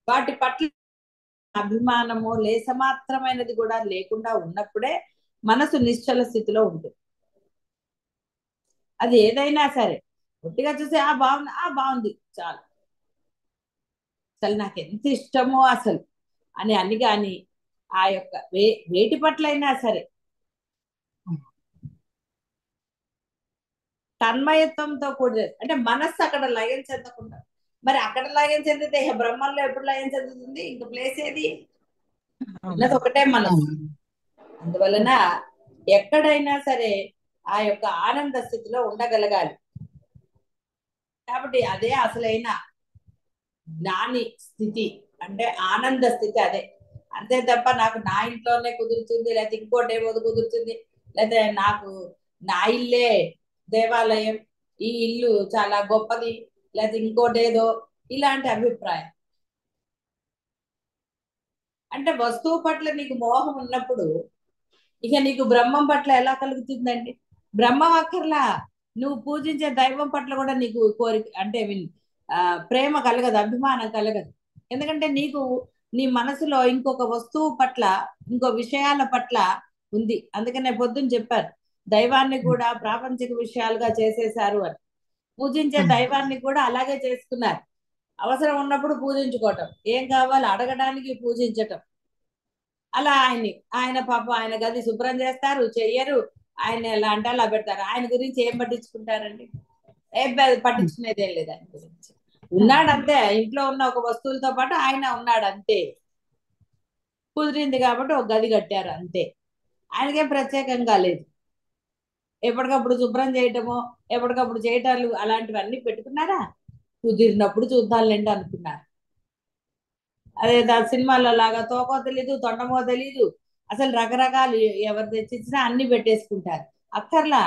వాటి పట్ల అభిమానము లేసమాత్రమైనది కూడా లేకుండా ఉన్నప్పుడే మనసు నిశ్చల స్థితిలో ఉంటుంది. అది ఏదైనా సరే ఒట్టిగా చూసి ఆ బాగుంది, ఆ బాగుంది చాలు, అసలు నాకు ఎంత ఇష్టమో అసలు అని కానీ ఆ యొక్క వేటి పట్ల అయినా సరే తన్మయత్వంతో కూడిన అంటే మనస్సు అక్కడ లయం చెందకుండా, మరి అక్కడ లయం చెందితే ఇక బ్రహ్మంలో ఎప్పుడు లయం చెందుతుంది? ఇంక ప్లేస్ ఏది? ఉన్నది ఒకటే మనస్సు. అందువలన ఎక్కడైనా సరే ఆ యొక్క ఆనంద స్థితిలో ఉండగలగాలి. కాబట్టి అదే అసలైన జ్ఞాని స్థితి, అంటే ఆనంద స్థితి అదే. అంతే తప్ప నాకు నా ఇంట్లోనే కుదురుతుంది, లేకపోతే ఇంకోటి ఏమో కుదురుతుంది, లేకపోతే నాకు నా ఇల్లే దేవాలయం, ఈ ఇల్లు చాలా గొప్పది, లేకపోతే ఇంకోటి ఏదో ఇలాంటి అభిప్రాయం. అంటే వస్తువు పట్ల నీకు మోహం ఉన్నప్పుడు ఇక నీకు బ్రహ్మం పట్ల ఎలా కలుగుతుందండి? బ్రహ్మం అక్కర్లా, నువ్వు పూజించే దైవం పట్ల కూడా నీకు కోరిక అంటే ప్రేమ కలగదు, అభిమానం కలగదు. ఎందుకంటే నీకు నీ మనసులో ఇంకొక వస్తువు పట్ల ఇంకో విషయాల పట్ల ఉంది. అందుకనే పొద్దున్న చెప్పారు దైవాన్ని కూడా ప్రాపంచిక విషయాలుగా చేసేశారు అని. పూజించే దైవాన్ని కూడా అలాగే చేసుకున్నారు. అవసరం ఉన్నప్పుడు పూజించుకోవటం, ఏం కావాలి అడగడానికి పూజించటం. అలా ఆయన పాపం ఆయన గది శుభ్రం చేస్తారు, చెయ్యరు. ఆయన ఎలా అంటే అలా పెడతారు. ఆయన గురించి ఏం పట్టించుకుంటారండి? ఏం పట్టించుకునేది ఏం లేదు ఆయన గురించి. ఉన్నాడు అంతే, ఇంట్లో ఉన్న ఒక వస్తువులతో పాటు ఆయన ఉన్నాడు అంతే. కుదిరింది కాబట్టి ఒక గది కట్టారు అంతే. ఆయనకేం ప్రత్యేకంగా లేదు. ఎప్పటికప్పుడు శుభ్రం చేయటము, ఎప్పటికప్పుడు చేయటాలు అలాంటివన్నీ పెట్టుకున్నారా? కుదిరినప్పుడు చూద్దాంలేండి అనుకున్నారు. అదే దాని సినిమాలో లాగా తోకో తెలీదు, తొండమో తెలీదు, అసలు రకరకాలు ఎవరు తెచ్చిచ్చినా అన్ని పెట్టేసుకుంటారు. అక్కర్లా,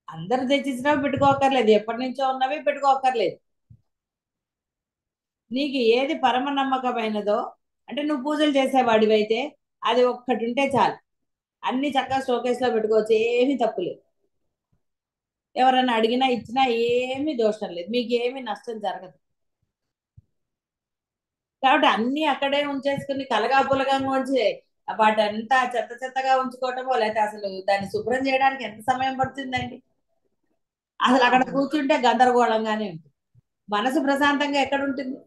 అందరు తెచ్చిచ్చినవి పెట్టుకోకర్లేదు, ఎప్పటి నుంచో ఉన్నవి పెట్టుకోకర్లేదు. నీకు ఏది పరమ నమ్మకమైనదో అంటే నువ్వు పూజలు చేసేవాడివైతే అది ఒక్కటి ఉంటే చాలు, అన్ని చక్కగా షోకేస్ లో పెట్టుకోవచ్చు, ఏమీ తప్పులేదు. ఎవరైనా అడిగినా ఇచ్చినా ఏమీ దోషం లేదు, మీకు ఏమీ నష్టం జరగదు. కాబట్టి అన్ని అక్కడే ఉంచేసుకుని కలగాపులగంగా ఉంచి వాటంతా చెత్త చెత్తగా ఉంచుకోవటమో లేకపోతే అసలు దాన్ని శుభ్రం చేయడానికి ఎంత సమయం పడుతుందండి? అసలు అక్కడ కూర్చుంటే గందరగోళంగానే ఉంటుంది, మనసు ప్రశాంతంగా ఎక్కడ ఉంటుంది?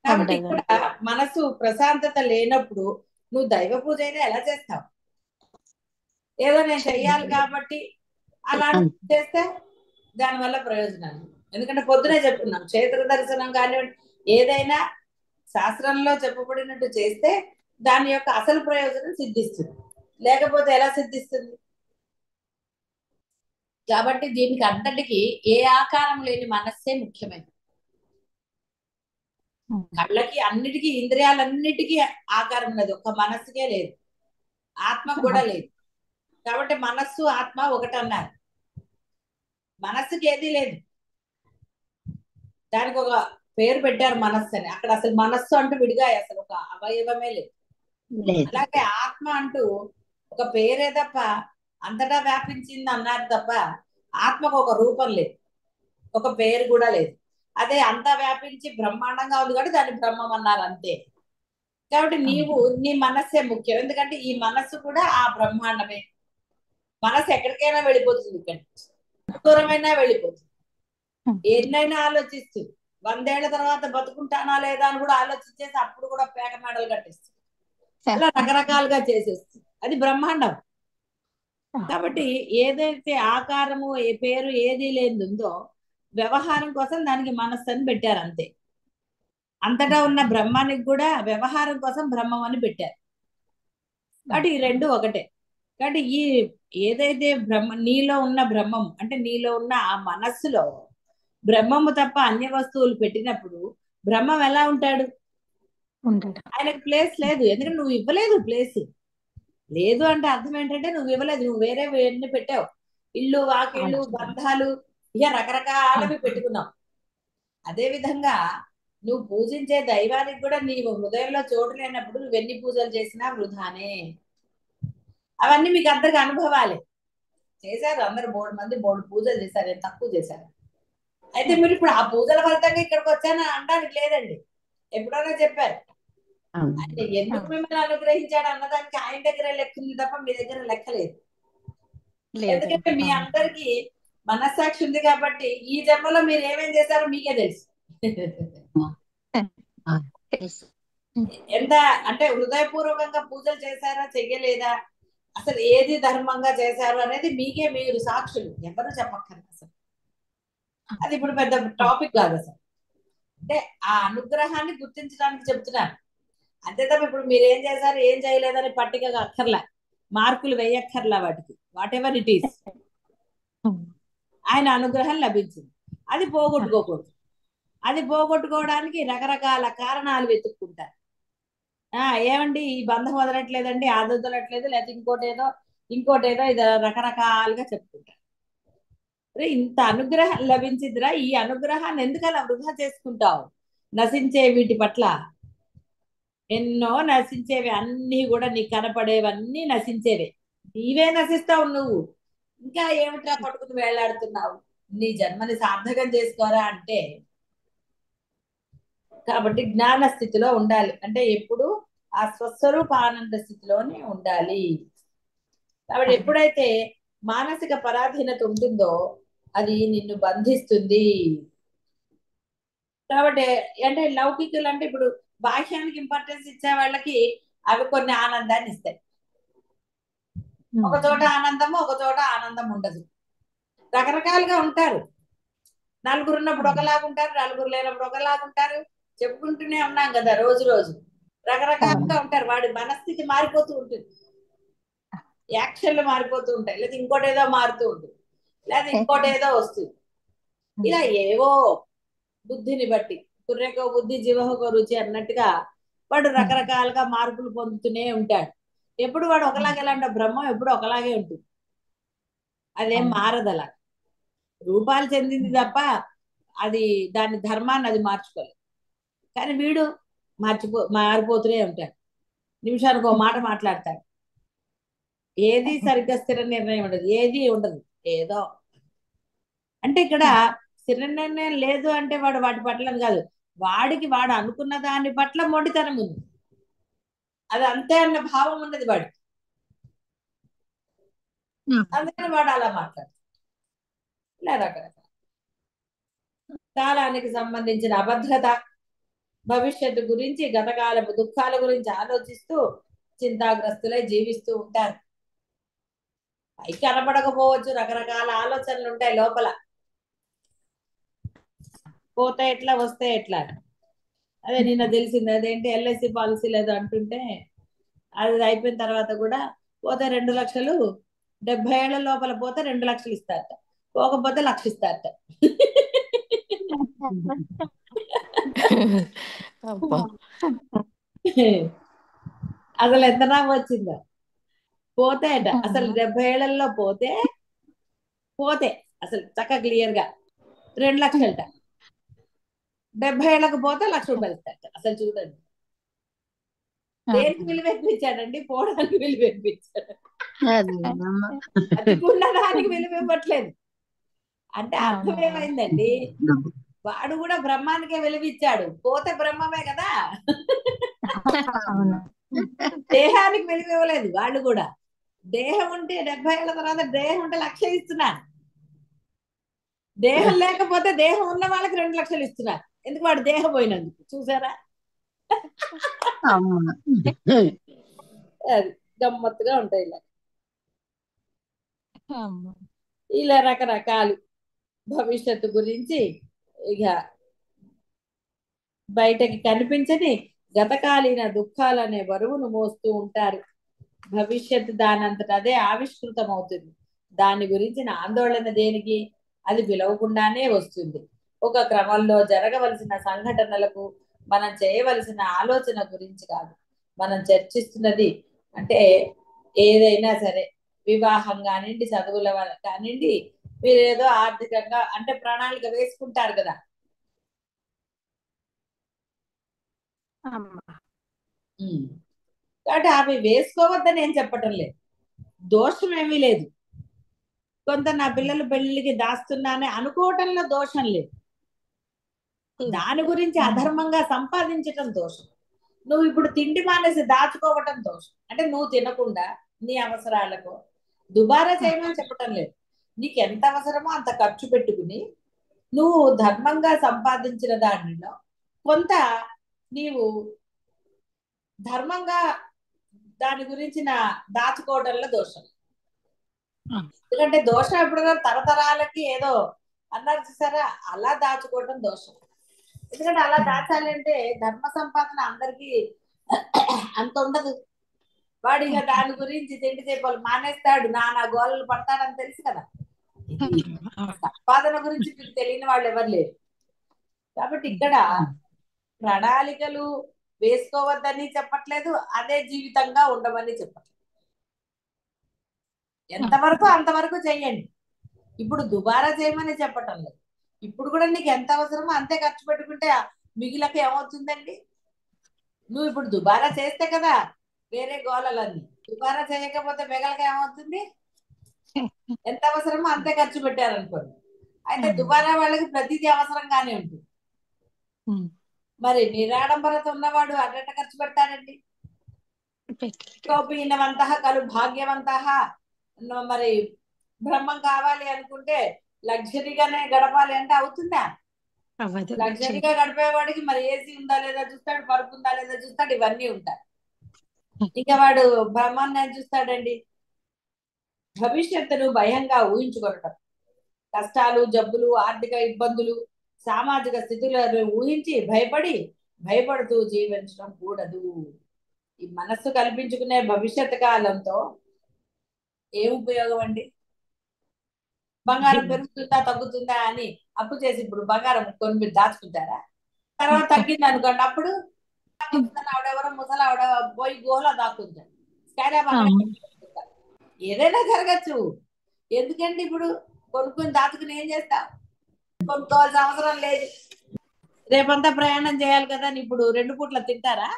కాబట్టి ఇక్కడ మనసు ప్రశాంతత లేనప్పుడు నువ్వు దైవ పూజ అయినా ఎలా చేస్తావు? ఏదో నేను చెయ్యాలి కాబట్టి అలా చేస్తే దానివల్ల ప్రయోజనాలు. ఎందుకంటే పొద్దునే చెప్పుకున్నాం, క్షేత్ర దర్శనం కానివ్వండి, ఏదైనా శాస్త్రంలో చెప్పబడినట్టు చేస్తే దాని యొక్క అసలు ప్రయోజనం సిద్ధిస్తుంది, లేకపోతే ఎలా సిద్ధిస్తుంది? కాబట్టి దీనికి అంతటికి ఏ ఆకారం లేని మనస్సే ముఖ్యమైనది. కళ్ళకి అన్నిటికీ ఇంద్రియాలన్నిటికీ ఆకారం ఉన్నది, ఒక్క మనస్సుకే లేదు, ఆత్మకు కూడా లేదు. కాబట్టి మనస్సు ఆత్మ ఒకటి అన్నారు. మనస్సుకి ఏది లేదు, దానికి ఒక పేరు పెట్టారు మనస్సు అని. అక్కడ అసలు మనస్సు అంటూ విడిగా అసలు ఒక అవయవమే లేదు. అలాగే ఆత్మ అంటూ ఒక పేరే తప్ప అంతటా వ్యాపించింది అన్నారు తప్ప ఆత్మకు ఒక రూపం లేదు, ఒక పేరు కూడా లేదు. అదే అంతా వ్యాపించి బ్రహ్మాండంగా ఉంది కాబట్టి దాన్ని బ్రహ్మం అన్నారు అంతే. కాబట్టి నీ మనస్సే ముఖ్యం, ఎందుకంటే ఈ మనస్సు కూడా ఆ బ్రహ్మాండమే. మనస్సు ఎక్కడికైనా వెళ్ళిపోతుంది, ఇక్కడి నుంచి దూరమైనా వెళ్ళిపోతుంది, ఎన్నైనా ఆలోచిస్తుంది. 100 ఏళ్ల తర్వాత బతుకుంటానా లేదా అని కూడా ఆలోచించేసి అప్పుడు కూడా పేక మెడలు కట్టేస్తుంది, అలా రకరకాలుగా చేసేస్తుంది. అది బ్రహ్మాండం. కాబట్టి ఏదైతే ఆకారము ఏ పేరు ఏది లేని ఉందో వ్యవహారం కోసం దానికి మనస్సు అని పెట్టారు అంతే. అంతటా ఉన్న బ్రహ్మానికి కూడా వ్యవహారం కోసం బ్రహ్మం అని పెట్టారు. కాబట్టి ఈ రెండు ఒకటే. కాబట్టి ఈ ఏదైతే నీలో ఉన్న బ్రహ్మం అంటే నీలో ఉన్న ఆ మనస్సులో బ్రహ్మము తప్ప అన్య వస్తువులు పెట్టినప్పుడు బ్రహ్మం ఎలా ఉంటాడు? ఉంటాడు. ఆయనకు ప్లేస్ లేదు, ఎందుకంటే నువ్వు ఇవ్వలేదు ప్లేస్. లేదు అంటే అర్థం ఏంటంటే నువ్వు ఇవ్వలేదు, నువ్వు వేరే ఎన్ని పెట్టావు, ఇల్లు వాకిళ్ళు బంధాలు ఇక రకరకాలవి పెట్టుకున్నావు. అదే విధంగా నువ్వు పూజించే దైవానికి కూడా నీవు హృదయంలో చోటు లేనప్పుడు నువ్వు ఎన్ని పూజలు చేసినా వృధానే. అవన్నీ మీకు అందరికి అనుభవాలే. చేశారు అందరు, 3 మంది 3 పూజలు చేశారు, ఏం తక్కువ చేశారు. అయితే మీరు ఇప్పుడు ఆ పూజల ఫలితంగా ఇక్కడికి వచ్చాను అనడానికి లేదండి. ఎప్పుడైనా చెప్పారు అంటే ఎందుకు మిమ్మల్ని అనుగ్రహించాడు అన్నదానికి ఆయన దగ్గర లెక్క ఉంది తప్ప మీ దగ్గర లెక్క లేదు. ఎందుకంటే మీ అందరికి మనస్సాక్షి ఉంది కాబట్టి ఈ జన్మలో మీరు ఏమేం చేశారో మీకే తెలుసు. ఎంత అంటే హృదయపూర్వకంగా పూజలు చేశారా చెయ్యలేదా, అసలు ఏది ధర్మంగా చేశారు అనేది మీకే మీరు సాక్షులు, ఎవరు చెప్పక్కర్లేదు అసలు. అది ఇప్పుడు పెద్ద టాపిక్ కాదు అసలు. అంటే ఆ అనుగ్రహాన్ని గుర్తించడానికి చెప్తున్నాను అంతే తప్ప ఇప్పుడు మీరు ఏం చేశారు ఏం చేయలేదని పట్టికగా అక్కర్లా, మార్కులు వేయక్కర్లా వాటికి. వాట్ ఎవర్ ఇట్ ఈస్, ఆయన అనుగ్రహం లభించింది, అది పోగొట్టుకోకూడదు. అది పోగొట్టుకోవడానికి రకరకాల కారణాలు వెతుక్కుంటారు. ఏమండి ఈ బంధం వదలట్లేదండి, అది వదలట్లేదు, లేకపోతే ఇంకోటేదో ఇది రకరకాలుగా చెప్పుకుంటారు. ఇంత అనుగ్రహం లభించిందిరా, ఈ అనుగ్రహాన్ని ఎందుకు అలా వృధా చేసుకుంటావు? నశించే వీటి పట్ల ఎన్నో నశించేవి, అన్ని కూడా నీకు కనపడేవన్నీ నశించేవే, నీవే నశిస్తావు. నువ్వు ఇంకా ఏమిట్రా పట్టుకుని వేలాడుతున్నావు? నీ జన్మని సార్థకం చేసుకోరా అంటే, కాబట్టి జ్ఞాన స్థితిలో ఉండాలి అంటే ఎప్పుడు ఆ స్వస్వరూప ఆనంద స్థితిలోనే ఉండాలి. కాబట్టి ఎప్పుడైతే మానసిక పరాధీనత ఉంటుందో అది నిన్ను బంధిస్తుంది. కాబట్టి అంటే లౌకికులు అంటే ఇప్పుడు బాహ్యానికి ఇంపార్టెన్స్ ఇచ్చే వాళ్ళకి అవి కొన్ని ఆనందాన్ని ఇస్తాయి. ఒక చోట ఆనందము, ఒక చోట ఆనందం ఉండదు. రకరకాలుగా ఉంటారు. నలుగురు ఉన్నప్పుడు ఒకలాగుంటారు, నలుగురు లేనప్పుడు ఒకలాగుంటారు. చెప్పుకుంటూనే ఉన్నాం కదా రోజు రోజు. రకరకాలుగా ఉంటారు. వాడి మనస్థితి మారిపోతూ ఉంటుంది, యాక్షన్లు మారిపోతూ ఉంటాయి, లేదా ఇంకోటేదో మారుతూ ఉంటుంది, లేదా ఇంకోటేదో వస్తుంది. ఇలా ఏవో బుద్ధిని బట్టి కుర్రెకో బుద్ధి జీవహకో రుచి అన్నట్టుగా వాడు రకరకాలుగా మార్పులు పొందుతూనే ఉంటాడు. ఎప్పుడు వాడు ఒకలాగే అంటే బ్రహ్మం ఎప్పుడు ఒకలాగే ఉంటుంది, అదేం మారదు. అలా రూపాలు చెందింది తప్ప అది దాని ధర్మాన్ని అది మార్చుకోలేదు. కానీ వీడు మారిపోతూనే ఉంటాడు. నిమిషానికి ఒక మాట మాట్లాడతాడు, ఏది సరిగ్గా స్థిర నిర్ణయం ఉండదు, ఏది ఉండదు. ఏదో అంటే ఇక్కడ స్థిర నిర్ణయం లేదు అంటే వాడు వాటి పట్ల కాదు, వాడు అనుకున్న దాని పట్ల మొండితనం ఉంది, అది అంతే అన్న భావం ఉన్నది వాడికి. అందుకని వాడు అలా మాట్లాడు. ఇలా రకరకాల కాలానికి సంబంధించిన అభద్రత, భవిష్యత్తు గురించి, గతకాలపు దుఃఖాల గురించి ఆలోచిస్తూ చింతాగ్రస్తులై జీవిస్తూ ఉంటారు. పైకి కనపడకపోవచ్చు, రకరకాల ఆలోచనలు ఉంటాయి లోపల. పోతే ఎట్లా వస్తే ఎట్లా, అదే నిన్న తెలిసింది. అదేంటి ఎల్ఐసి పాలసీ లేదు అంటుంటే, అది అయిపోయిన తర్వాత కూడా పోతే 2 లక్షలు 70 ఏళ్ల లోపల పోతే 2 లక్షలు ఇస్తారట, పోకపోతే 1 లక్ష ఇస్తారట. అసలు ఎంత నాకు వచ్చిందో. పోతే అట అసలు 70 ఏళ్లలో పోతే అసలు చక్క క్లియర్ గా 2 లక్షలట, 70 ఏళ్ళకు పోతే 1 లక్ష రూపాయలు ఇస్తారట. అసలు చూడండి, దేనికి విలువ ఇప్పించాడండి? పోవడానికి విలువ ఇప్పించాడు, బతికున్న దానికి విలువ ఇవ్వట్లేదు. అంటే అర్థం ఏమైందండి? వాడు కూడా బ్రహ్మానికే విలువిచ్చాడు, పోతే బ్రహ్మమే కదా. దేహానికి విలువ ఇవ్వలేదు వాళ్ళు కూడా. దేహం ఉంటే 70 ఏళ్ళ తర్వాత దేహం ఉంటే 1 లక్ష ఇస్తున్నారు, దేహం లేకపోతే దేహం ఉన్న వాళ్ళకి 2 లక్షలు ఇస్తున్నారు. ఎందుకు? వాడు దేహం పోయినందుకు. చూసారా? అది గమ్మత్తుగా ఉంటాయి ఇలా. ఇలా రకరకాలు భవిష్యత్తు గురించి ఇక బయటకి కనిపించని గతకాలీన దుఃఖాలనే బరువును మోస్తూ ఉంటారు. భవిష్యత్తు దానంతట అదే ఆవిష్కృతం అవుతుంది. దాని గురించిన ఆందోళన దేనికి? అది పిలవకుండానే వస్తుంది. ఒక క్రమంలో జరగవలసిన సంఘటనలకు మనం చేయవలసిన ఆలోచన గురించి కాదు మనం చర్చిస్తున్నది. అంటే ఏదైనా సరే, వివాహం కానివ్వండి, చదువుల వల్ల కానివ్వండి, మీరు ఏదో ఆర్థికంగా అంటే ప్రణాళిక వేసుకుంటారు కదా. కాబట్టి అవి వేసుకోవద్దని ఏం చెప్పటం లేదు, దోషం ఏమీ లేదు. కొంత నా పిల్లలు పెళ్లికి దాస్తున్నానే అనుకోవటంలో దోషం లేదు. దాని గురించి అధర్మంగా సంపాదించటం దోషం. నువ్వు ఇప్పుడు తిండి మానేసి దాచుకోవటం దోషం. అంటే నువ్వు తినకుండా నీ అవసరాలకు దుబారా చేయమని చెప్పటం లేదు. నీకు ఎంత అవసరమో అంత ఖర్చు పెట్టుకుని నువ్వు ధర్మంగా సంపాదించిన దానిలో కొంత నీవు ధర్మంగా దాని గురించి దాచుకోవడంలో దోషం. ఎందుకంటే దోషం ఎప్పుడైనా తరతరాలకి ఏదో అన్నారు చూసారా, అలా దాచుకోవడం దోషం. ఎందుకంటే అలా దాచాలి అంటే ధర్మ సంపాదన అందరికి అంత ఉండదు. వాడు ఇక దాని గురించి తిండి చేపలు మానేస్తాడు, నానా గోళలు పడతాడని తెలుసు కదా. సంపాదన గురించి మీకు తెలియని వాళ్ళు ఎవరు లేరు. కాబట్టి ఇక్కడ ప్రణాళికలు వేసుకోవద్దని చెప్పట్లేదు, అదే జీవితంగా ఉండమని చెప్పట్లేదు. ఎంతవరకు అంతవరకు చెయ్యండి. ఇప్పుడు దుబారా చేయమని చెప్పటం లేదు. ఇప్పుడు కూడా నీకు ఎంత అవసరమో అంతే ఖర్చు పెట్టుకుంటే మిగిలక ఏమవుతుందండి? నువ్వు ఇప్పుడు దుబారా చేస్తే కదా వేరే గోళలన్నీ. దుబారా చేయకపోతే మిగలక ఏమవుతుంది? ఎంత అవసరమో అంతే ఖర్చు పెట్టారనుకోండి. అయితే దుబారా వాళ్ళకి ప్రతిదీ అవసరంగానే ఉంటుంది. మరి నిరాడంబరత ఉన్నవాడు అడ్డట ఖర్చు పెడతాడండి. కోపీనవంత కలు భాగ్యవంత. మరి బ్రహ్మం కావాలి అనుకుంటే లగ్జరీగానే గడపాలి అంటే అవుతుందా? లగ్జరీగా గడిపేవాడికి మరి ఏసీ ఉందా లేదా చూస్తాడు, పరుపు ఉందా లేదా చూస్తాడు, ఇవన్నీ ఉంటాయి. ఇంకా వాడు బ్రహ్మాన్ని ఏం చూస్తాడండి? భవిష్యత్తును భయంగా ఊహించుకోవటం, కష్టాలు, జబ్బులు, ఆర్థిక ఇబ్బందులు, సామాజిక స్థితులను ఊహించి భయపడుతూ జీవించడం కూడదు. ఈ మనస్సు కల్పించుకునే భవిష్యత్ కాలంతో ఏం ఉపయోగం అండి? బంగారం పెరుగుతుందా తగ్గుతుందా అని అప్పు చేసి ఇప్పుడు బంగారం కొని మీరు దాచుకుంటారా? తర్వాత తగ్గింది అనుకోండి, అప్పుడు ఆవిడెవరో ముసలి ఆవిడ పోయి గుహలో దాక్కుంటారు. ఏదైనా జరగచ్చు. ఎందుకంటే ఇప్పుడు కొనుక్కొని దాచుకుని ఏం చేస్తావు? కొనుక్కోవాల్సిన అవసరం లేదు. రేపంతా ప్రయాణం చేయాలి కదా, ఇప్పుడు 2 పూట్ల తింటారా?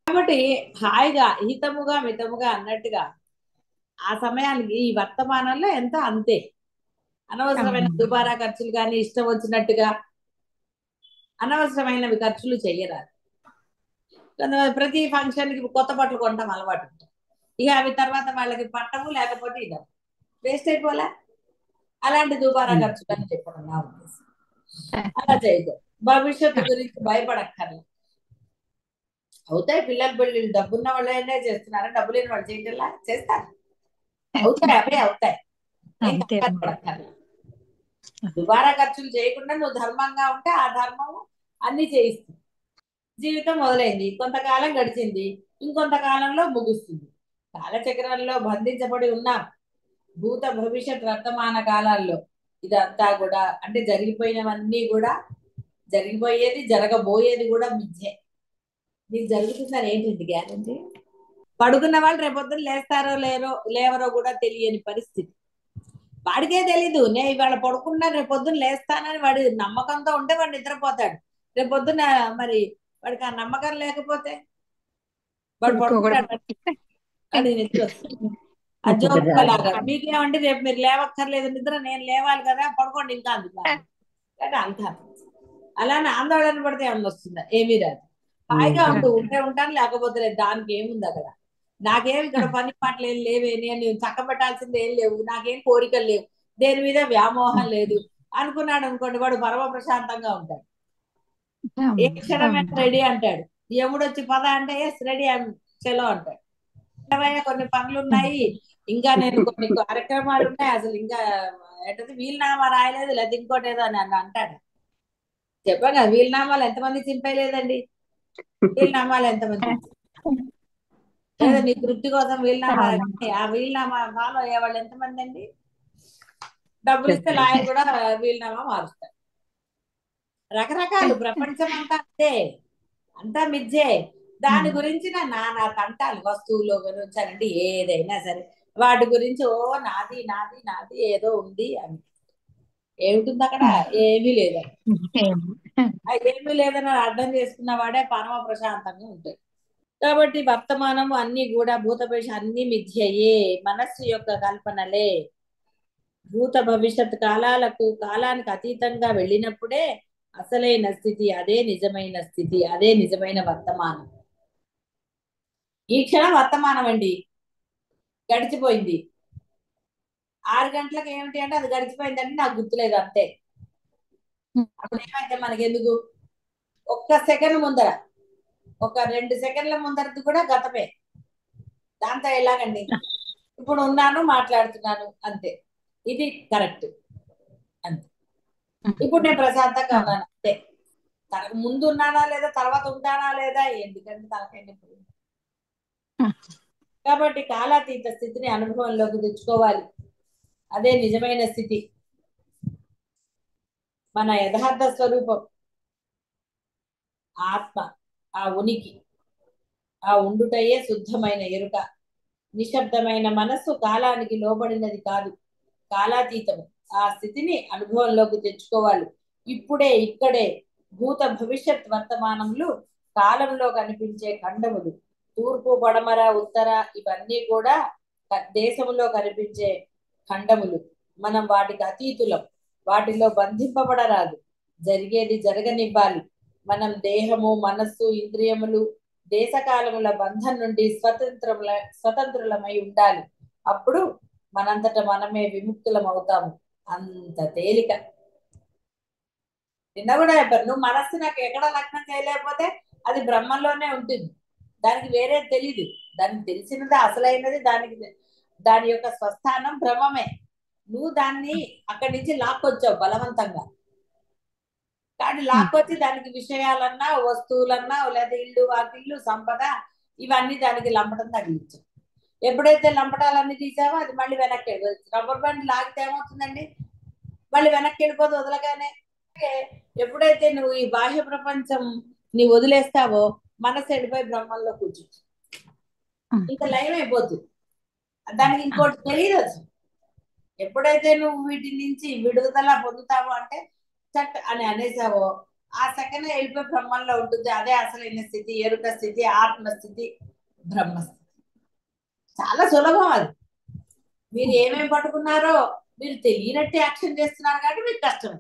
కాబట్టి హాయిగా హితముగా మితముగా అన్నట్టుగా ఆ సమయానికి ఈ వర్తమానంలో ఎంతో అంతే. అనవసరమైన దుబారా ఖర్చులు కానీ ఇష్టం వచ్చినట్టుగా అనవసరమైనవి ఖర్చులు చెయ్యరాదు. ప్రతి ఫంక్షన్ కి కొత్త బట్టలు కొనడం అలవాటు ఉంటుంది. ఇక అవి తర్వాత వాళ్ళకి పట్టము, లేకపోతే ఇక వేస్ట్ అయిపోలే. అలాంటి దుబారా ఖర్చులు అని చెప్పడం నా ఉద్దేశం. అలా చేయదు. భవిష్యత్తు గురించి భయపడక్కర్లేదు. అవుతాయి పిల్లల పెళ్ళిళ్ళు. డబ్బున్న వాళ్ళనే చేస్తున్నారా? డబ్బు లేని వాళ్ళు చేయటంలా? చేస్తారు. అవుతాయి, అవే అవుతాయి. దుబారా ఖర్చులు చేయకుండా నువ్వు ధర్మంగా ఉంటే ఆ ధర్మము అన్ని చేయిస్తుంది. జీవితం మొదలైంది, కొంతకాలం గడిచింది, ఇంకొంతకాలంలో ముగుస్తుంది. కాలచక్రంలో బంధించబడి ఉన్నాం. భూత భవిష్యత్ వర్తమాన కాలాల్లో ఇదంతా కూడా అంటే జరిగిపోయినవన్నీ కూడా, జరిగిపోయేది జరగబోయేది కూడా మిథ్యే. మీకు జరుగుతుందని ఏంటండి గ్యారంటీ? పడుకున్న వాళ్ళు రేపొద్దున లేస్తారో లేవరో కూడా తెలియని పరిస్థితి. వాడికే తెలీదు, నేను ఇవాళ పడుకున్నా రేపొద్దున లేస్తానని వాడి నమ్మకంతో ఉంటే వాడు నిద్రపోతాడు. రేపొద్దున మరి వాడికి ఆ నమ్మకం లేకపోతే వాడు పడుకుంటాడు, వాడి నిద్ర వస్తుంది. అజోలాగా మీకేమంటే రేపు మీరు లేవక్కర్లేదు, నిద్ర నేను లేవాలి కదా, పడుకోండి ఇంకా అందుకు కానీ అంత అలానే ఆందోళన పడితే ఏమన్నా వస్తుందా? ఏమీ రాదు. హాయిగా ఉంటే ఉంటాను, లేకపోతే లేదు. దానికి ఏముంది అక్కడ? నాకేమి ఇక్కడ పని పాటలు ఏం లేవే, నేను చక్కబెట్టాల్సింది ఏం లేవు, నాకేం కోరికలు లేవు, దేని మీద వ్యామోహం లేదు అనుకున్నాడు అనుకోండి, వాడు పరమ ప్రశాంతంగా ఉంటాడు. ఏ క్షణమైనా రెడీ అంటాడు. యముడు వచ్చి పద అంటే ఎస్ రెడీ చలో అంటాడు. కొన్ని పనులు ఉన్నాయి, ఇంకా నేను కొన్ని కార్యక్రమాలు ఉన్నాయి, అసలు ఇంకా ఏంటది వీలునామా రాయలేదు, లేదా ఇంకోటి ఏదో అని అంటాడు. చెప్పాను కదా, వీలునామాలు ఎంతమంది చింపేయలేదండి. వీలునామాలు ఎంతమంది లేదా మీ తృప్తి కోసం వీలునామా, అవును. ఆ వీలునామా ఫాలో అయ్యే వాళ్ళు ఎంతమంది అండి? డబ్బులు ఇస్తే చెప్పండి. లాయర్ కూడా వీలునామా మారుస్తారు. రకరకాలు ప్రపంచం అంతా అంతే, అంతా మిథ్యే. దాని గురించి నానా తంటాలు, వస్తువులు గురించానండి, ఏదైనా సరే వాటి గురించి ఓ నాది నాది నాది ఏదో ఉంది అని. ఏమిటుంది అక్కడ? ఏమీ లేదని. ఏమీ లేదని అర్థం చేసుకున్న వాడే పరమ ప్రశాంతంగా ఉంటాయి. కాబట్టి వర్తమానం అన్ని కూడా భూతపేష అన్ని మిథ్యయే, మనస్సు యొక్క కల్పనలే. భూత భవిష్యత్ కాలాలకు కాలానికి అతీతంగా వెళ్ళినప్పుడే అసలైన స్థితి, అదే నిజమైన స్థితి, అదే నిజమైన వర్తమానం. ఈ క్షణం వర్తమానం అండి, గడిచిపోయింది. 6 గంటలకు ఏమిటి అంటే అది గడిచిపోయిందంటే నాకు గుర్తులేదు అంతే. అప్పుడు ఏమైతే మనకెందుకు? ఒక్క సెకండ్ ముందర, ఒక 2 సెకండ్ల ముందరది కూడా గతమే. దాంతో ఎలాగండి? ఇప్పుడు ఉన్నాను, మాట్లాడుతున్నాను, అంతే. ఇది కరెక్ట్, అంతే. ఇప్పుడు నేను ప్రశాంతంగా ఉన్నాను, అంతే. ముందు ఉన్నానా లేదా, తర్వాత ఉంటానా లేదా, ఎందుకంటే తనకండి. కాబట్టి కాలాతీత స్థితిని అనుభవంలోకి తెచ్చుకోవాలి, అదే నిజమైన స్థితి, మన యథార్థ స్వరూపం. ఆత్మ, ఆ ఉనికి, ఆ ఉండుటయే శుద్ధమైన ఎరుక. నిశ్శబ్దమైన మనస్సు కాలానికి లోబడినది కాదు, కాలాతీతము. ఆ స్థితిని అనుభవంలోకి తెచ్చుకోవాలి. ఇప్పుడే ఇక్కడే భూత భవిష్యత్ వర్తమానములు కాలంలో కనిపించే ఖండములు. తూర్పు పడమర ఉత్తర ఇవన్నీ కూడా దేశంలో కనిపించే ఖండములు. మనం వాటికి అతీతులం, వాటిలో బంధింపబడరాదు, జరిగేది జరగనివ్వాలి. మనం దేహము మనస్సు ఇంద్రియములు దేశకాలముల బంధం నుండి స్వతంత్రులమై ఉండాలి. అప్పుడు మనంతట మనమే విముక్తులం అవుతాము. అంత తేలిక. నిన్న కూడా చెప్పారు, నువ్వు మనస్సు నాకు ఎక్కడ లగ్నం చేయలేకపోతే అది బ్రహ్మంలోనే ఉంటుంది, దానికి వేరే తెలీదు. దానికి తెలిసినది అసలైనది, దాని యొక్క స్వస్థానం బ్రహ్మమే. నువ్వు దాన్ని అక్కడి నుంచి లాక్కొచ్చావు బలవంతంగా. కానీ లాక్కొచ్చి దానికి విషయాలన్నా వస్తువులన్నా లేదా ఇల్లు వాకిళ్ళు సంపద ఇవన్నీ దానికి లంపటం తగిలించావు. ఎప్పుడైతే లంపటాలన్నీ తీసావో అది మళ్ళీ వెనక్కి వెళ్ళిపోతుంది. రబ్బర్ బ్యాండ్ లాగితే ఏమవుతుందండి? మళ్ళీ వెనక్కి వెళ్ళిపోదు వదలగానే. ఎప్పుడైతే నువ్వు ఈ బాహ్య ప్రపంచం నీ వదిలేస్తావో మనసు వెళ్ళిపోయి బ్రహ్మంలో కూర్చుంటుంది, ఇంకా లయం అయిపోతుంది. దానికి ఇంకోటి తెలియదు అసలు. ఎప్పుడైతే నువ్వు వీటి నుంచి విడుదల పొందుతావో అంటే చట్ అని అనేసావో ఆ సెకండ్ వెళ్ళిపోయి బ్రహ్మంలో ఉంటుంది. అదే అసలైన స్థితి, ఎరుక స్థితి, ఆత్మస్థితి, బ్రహ్మస్థితి. చాలా సులభం అది. మీరు ఏమేమి పట్టుకున్నారో మీరు తెలియనట్టు యాక్షన్ చేస్తున్నారు కాబట్టి మీకు కష్టం.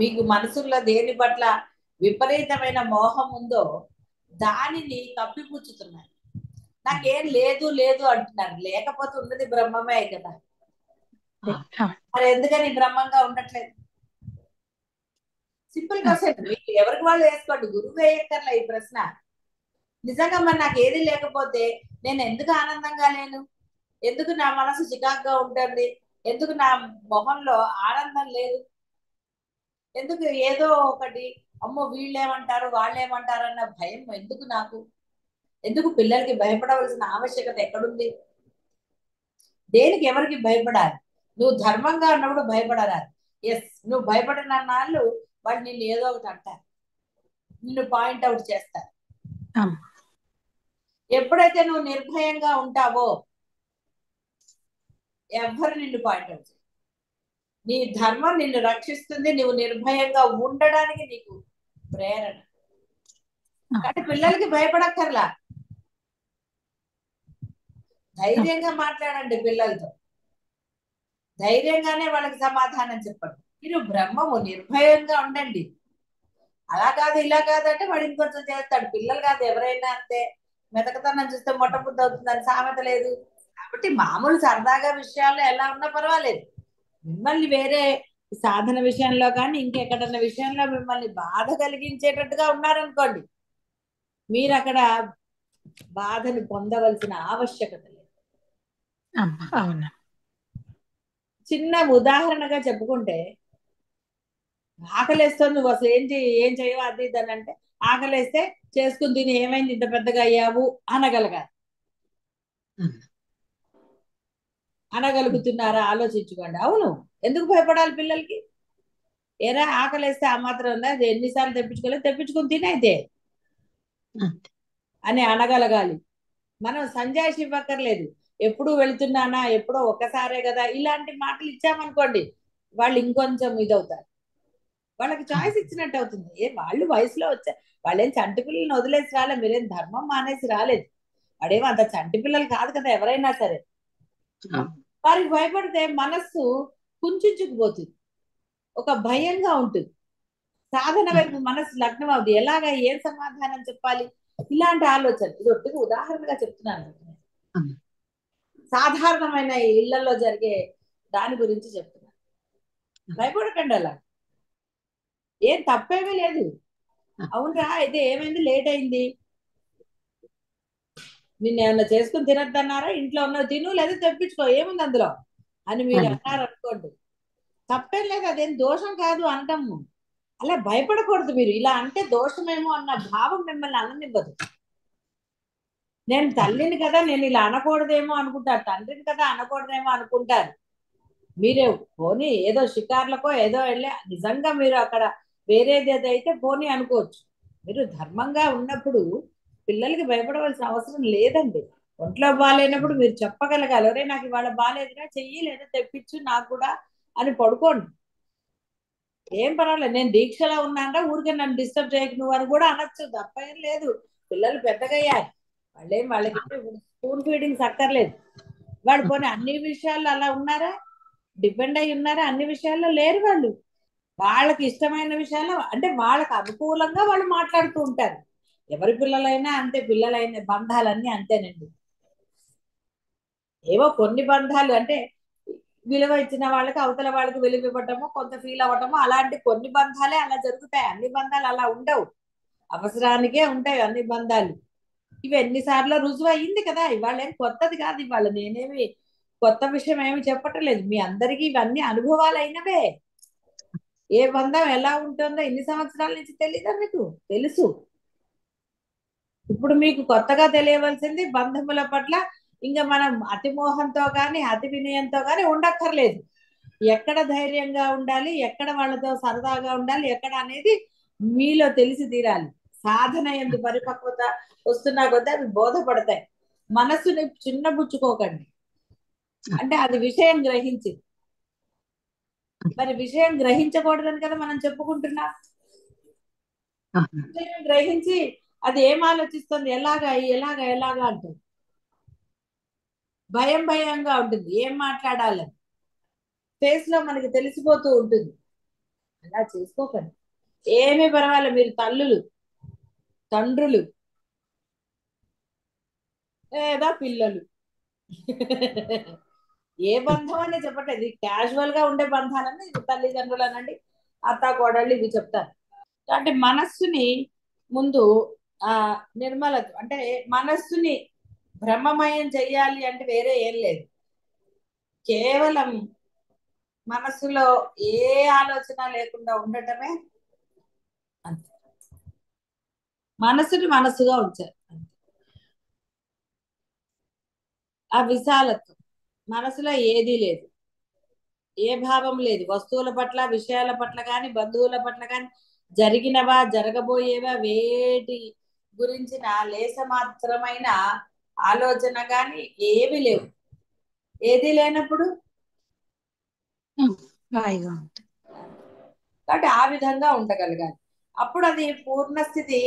మీకు మనసులో దేని పట్ల విపరీతమైన మోహం ఉందో దానిని కప్పిపుచ్చుతున్నారు. నాకేం లేదు లేదు అంటున్నారు. లేకపోతే ఉన్నది బ్రహ్మమే కదా. మరి ఎందుకని బ్రహ్మంగా ఉండట్లేదు? సింపుల్ క్వశ్చన్, మీకు ఎవరికి వాళ్ళు వేసుకోండి, గురువు వేయక్కర్లే ఈ ప్రశ్న. నిజంగా మరి నాకు ఏది లేకపోతే నేను ఎందుకు ఆనందంగా లేను? ఎందుకు నా మనసు చికాగ్గా ఉంటుంది? ఎందుకు నా మొహంలో ఆనందం లేదు? ఎందుకు ఏదో ఒకటి, అమ్మో వీళ్ళేమంటారు వాళ్ళేమంటారు అన్న భయం ఎందుకు నాకు? ఎందుకు పిల్లలకి భయపడవలసిన ఆవశ్యకత ఎక్కడుంది? దేనికి ఎవరికి భయపడాలి? నువ్వు ధర్మంగా ఉన్నప్పుడు భయపడరాదు. ఎస్, నువ్వు భయపడినన్నాళ్ళు వాళ్ళు నిన్ను ఏదో ఒకటి అంటారు, నిన్ను పాయింట్అవుట్ చేస్తారు. ఎప్పుడైతే నువ్వు నిర్భయంగా ఉంటావో ఎవ్వరు నిన్ను పాయింట్అవుట్ చేయరు. నీ ధర్మం నిన్ను రక్షిస్తుంది. నువ్వు నిర్భయంగా ఉండడానికి నీకు ప్రేరణ. కానీ పిల్లలకి భయపడక్కర్లా, ధైర్యంగా మాట్లాడండి పిల్లలతో, ధైర్యంగానే వాళ్ళకి సమాధానం చెప్పండి. మీరు బ్రహ్మము, నిర్భయంగా ఉండండి. అలా కాదు ఇలా కాదు అంటే వాడు ఇంకొంచెం చేస్తాడు. పిల్లలు కాదు ఎవరైనా అంతే, మెతకతనం చూస్తే మొట్ట బుద్ధి అవుతుందని సామెత లేదు. కాబట్టి మామూలు సరదాగా విషయాల్లో ఎలా ఉన్నా పర్వాలేదు. మిమ్మల్ని వేరే సాధన విషయంలో కానీ ఇంకెక్కడన్న విషయంలో మిమ్మల్ని బాధ కలిగించేటట్టుగా ఉన్నారనుకోండి, మీరు అక్కడ బాధను పొందవలసిన ఆవశ్యకత లేదు. అవునా? చిన్న ఉదాహరణగా చెప్పుకుంటే, ఆకలేస్తుంది, నువ్వు అసలు ఏం చేయవు అది ఇది అని అంటే, ఆకలేస్తే చేసుకుని తిని ఏమైంది ఇంత పెద్దగా అయ్యావు అనగలగాలి. అనగలుగుతున్నారా ఆలోచించుకోండి. అవును, ఎందుకు భయపడాలి పిల్లలకి? ఏరా ఆకలేస్తే ఆ మాత్రం ఉందా, అది ఎన్నిసార్లు తెప్పించుకోలేదు, తెప్పించుకుని తినైతే అని అనగలగాలి. మనం సంజాయిషి ఇవ్వక్కర్లేదు. ఎప్పుడు వెళ్తున్నానా, ఎప్పుడో ఒక్కసారే కదా, ఇలాంటి మాటలు ఇచ్చామనుకోండి వాళ్ళు ఇంకొంచెం ఇదవుతారు. వాళ్ళకి చాయిస్ ఇచ్చినట్టు అవుతుంది. వాళ్ళు వయసులో వచ్చా, వాళ్ళేం చంటి పిల్లల్ని వదిలేసి రాలే, మీరేం ధర్మం మానేసి రాలేదు. వాడేమో అంత చంటి పిల్లలు కాదు కదా ఎవరైనా సరే. వారికి భయపడితే మనస్సు కుంచుకుపోతుంది, ఒక భయంగా ఉంటుంది. సాధన వైపు మనస్సు లగ్నం అవుతుంది. ఎలాగా ఏం సమాధానం చెప్పాలి, ఇలాంటి ఆలోచన. ఇది ఒట్టిగా ఉదాహరణగా చెప్తున్నాను. సాధారణమైన ఇళ్లలో జరిగే దాని గురించి చెప్తున్నాను. భయపడకండి, అలా ఏం తప్పేమీ లేదు. అవునరా అయితే ఏమైంది, లేట్ అయింది, నిన్న ఏమన్నా చేసుకుని తినద్దన్నారా, ఇంట్లో ఉన్న తిను లేదా తెప్పించుకో, ఏముంది అందులో అని మీరు అన్నారు అనుకోండి, తప్పేం లేదు, అదేం దోషం కాదు అంటాము. అలా భయపడకూడదు. మీరు ఇలా అంటే దోషమేమో అన్న భావం మిమ్మల్ని అననివ్వదు. నేను తల్లిని కదా, నేను ఇలా అనకూడదేమో అనుకుంటారు, తండ్రిని కదా అనకూడదేమో అనుకుంటారు. మీరే పోనీ ఏదో షికార్లకో ఏదో వెళ్ళి నిజంగా మీరు అక్కడ వేరేది ఏదైతే పోనీ అనుకోవచ్చు. మీరు ధర్మంగా ఉన్నప్పుడు పిల్లలకి భయపడవలసిన అవసరం లేదండి. ఒంట్లో బాగాలేనప్పుడు మీరు చెప్పగలగాలి, ఒరే నాకు ఇవాళ బాగాలేదురా, చెయ్యి లేదా తెప్పించు నాకు కూడా అని పడుకోండి. ఏం పర్వాలేదు, నేను దీక్షలో ఉన్నానరా, ఊరికే నన్ను డిస్టర్బ్ చేయకు నువ్వు అని కూడా అనొచ్చు, తప్పేం లేదు. పిల్లలు పెద్దగయ్యారు, వాళ్ళకి స్పూన్ ఫీడింగ్స్ అక్కర్లేదు. వాడు పోనీ అన్ని విషయాల్లో అలా ఉన్నారా, డిపెండ్ అయి ఉన్నారా, అన్ని విషయాల్లో లేరు. వాళ్ళు వాళ్ళకి ఇష్టమైన విషయాల్లో అంటే వాళ్ళకి అనుకూలంగా వాళ్ళు మాట్లాడుతూ ఉంటారు. ఎవరి పిల్లలైనా అంతే, పిల్లలైన బంధాలన్నీ అంతేనండి. ఏవో కొన్ని బంధాలు అంటే విలువ ఇచ్చిన వాళ్ళకి అవతల వాళ్ళకి విలువ ఇవ్వటము, కొంత ఫీల్ అవ్వటము, అలాంటి కొన్ని బంధాలే అలా జరుగుతాయి. అన్ని బంధాలు అలా ఉండవు, అవసరానికే ఉంటాయి అన్ని బంధాలు. ఇవి ఎన్నిసార్లు రుజువు అయ్యింది కదా, ఇవాళ ఏం కొత్తది కాదు. ఇవాళ నేనేమి కొత్త విషయం ఏమి చెప్పటం లేదు, మీ అందరికీ ఇవన్నీ అనుభవాలు అయినవే. ఏ బంధం ఎలా ఉంటుందో ఎన్ని సంవత్సరాల నుంచి తెలీదా మీకు? తెలుసు. ఇప్పుడు మీకు కొత్తగా తెలియవలసింది బంధముల పట్ల ఇంకా మనం అతిమోహంతో కానీ అతి వినయంతో కానీ ఉండక్కర్లేదు. ఎక్కడ ధైర్యంగా ఉండాలి, ఎక్కడ వాళ్ళతో సరదాగా ఉండాలి, ఎక్కడ అనేది మీలో తెలిసి తీరాలి. సాధన ఎందు పరిపక్వత వస్తున్నా కొద్దీ అవి బోధపడతాయి. మనస్సుని చిన్నబుచ్చుకోకండి, అంటే అది విషయం గ్రహించి, మరి విషయం గ్రహించకూడదని కదా మనం చెప్పుకుంటున్నాం. విషయం గ్రహించి అది ఏం ఆలోచిస్తుంది, ఎలాగా ఎలాగా ఎలాగా అంటుంది, భయంగా ఉంటుంది, ఏం మాట్లాడాలని ఫేస్ లో మనకి తెలిసిపోతూ ఉంటుంది. అలా చేసుకోకండి, ఏమీ పర్వాలేదు. మీరు తల్లులు, తండ్రులు లేదా పిల్లలు ఏ బంధం అని చెప్పట్లేదు, క్యాజువల్ గా ఉండే బంధాలని తల్లిదండ్రులు అనండి, అత్త కోడళ్ళు ఇవి చెప్తారు. అంటే మనస్సుని ముందు ఆ నిర్మలత, అంటే మనస్సుని బ్రహ్మమయం చెయ్యాలి అంటే వేరే ఏం లేదు, కేవలం మనస్సులో ఏ ఆలోచన లేకుండా ఉండటమే. అంతే, మనస్సుని మనస్సుగా ఉంచారు. ఆ విశాలత్వం, మనసులో ఏదీ లేదు, ఏ భావం లేదు, వస్తువుల పట్ల విషయాల పట్ల కానీ బంధువుల పట్ల కానీ జరిగినవా జరగబోయేవా వేటి గురించిన లేస మాత్రమైన ఆలోచన కానీ ఏవి లేవు. ఏది లేనప్పుడు హాయిగా ఉంటుంది. కాబట్టి ఆ విధంగా ఉండగలగాలి. అప్పుడు అది పూర్ణ స్థితి,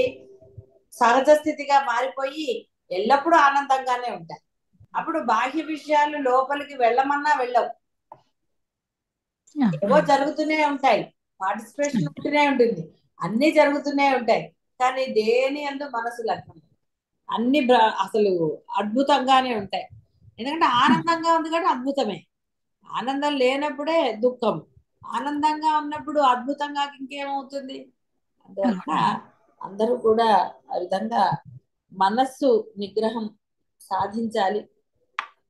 సహజ స్థితిగా మారిపోయి ఎల్లప్పుడూ ఆనందంగానే ఉంటాయి. అప్పుడు బాహ్య విషయాలు లోపలికి వెళ్ళమన్నా వెళ్ళవు, ఏవో జరుగుతూనే ఉంటాయి, పార్టిసిపేషన్ ఉంటూనే ఉంటుంది, అన్ని జరుగుతూనే ఉంటాయి. కానీ దేని యందు మనసు లగ్నం, అన్ని అసలు అద్భుతంగానే ఉంటాయి. ఎందుకంటే ఆనందంగా ఉంది కాబట్టి అద్భుతమే. ఆనందం లేనప్పుడే దుఃఖం, ఆనందంగా ఉన్నప్పుడు అద్భుతంగా ఇంకేమవుతుంది. అందువలన అందరూ కూడా ఆ విధంగా మనస్సు నిగ్రహం సాధించాలి.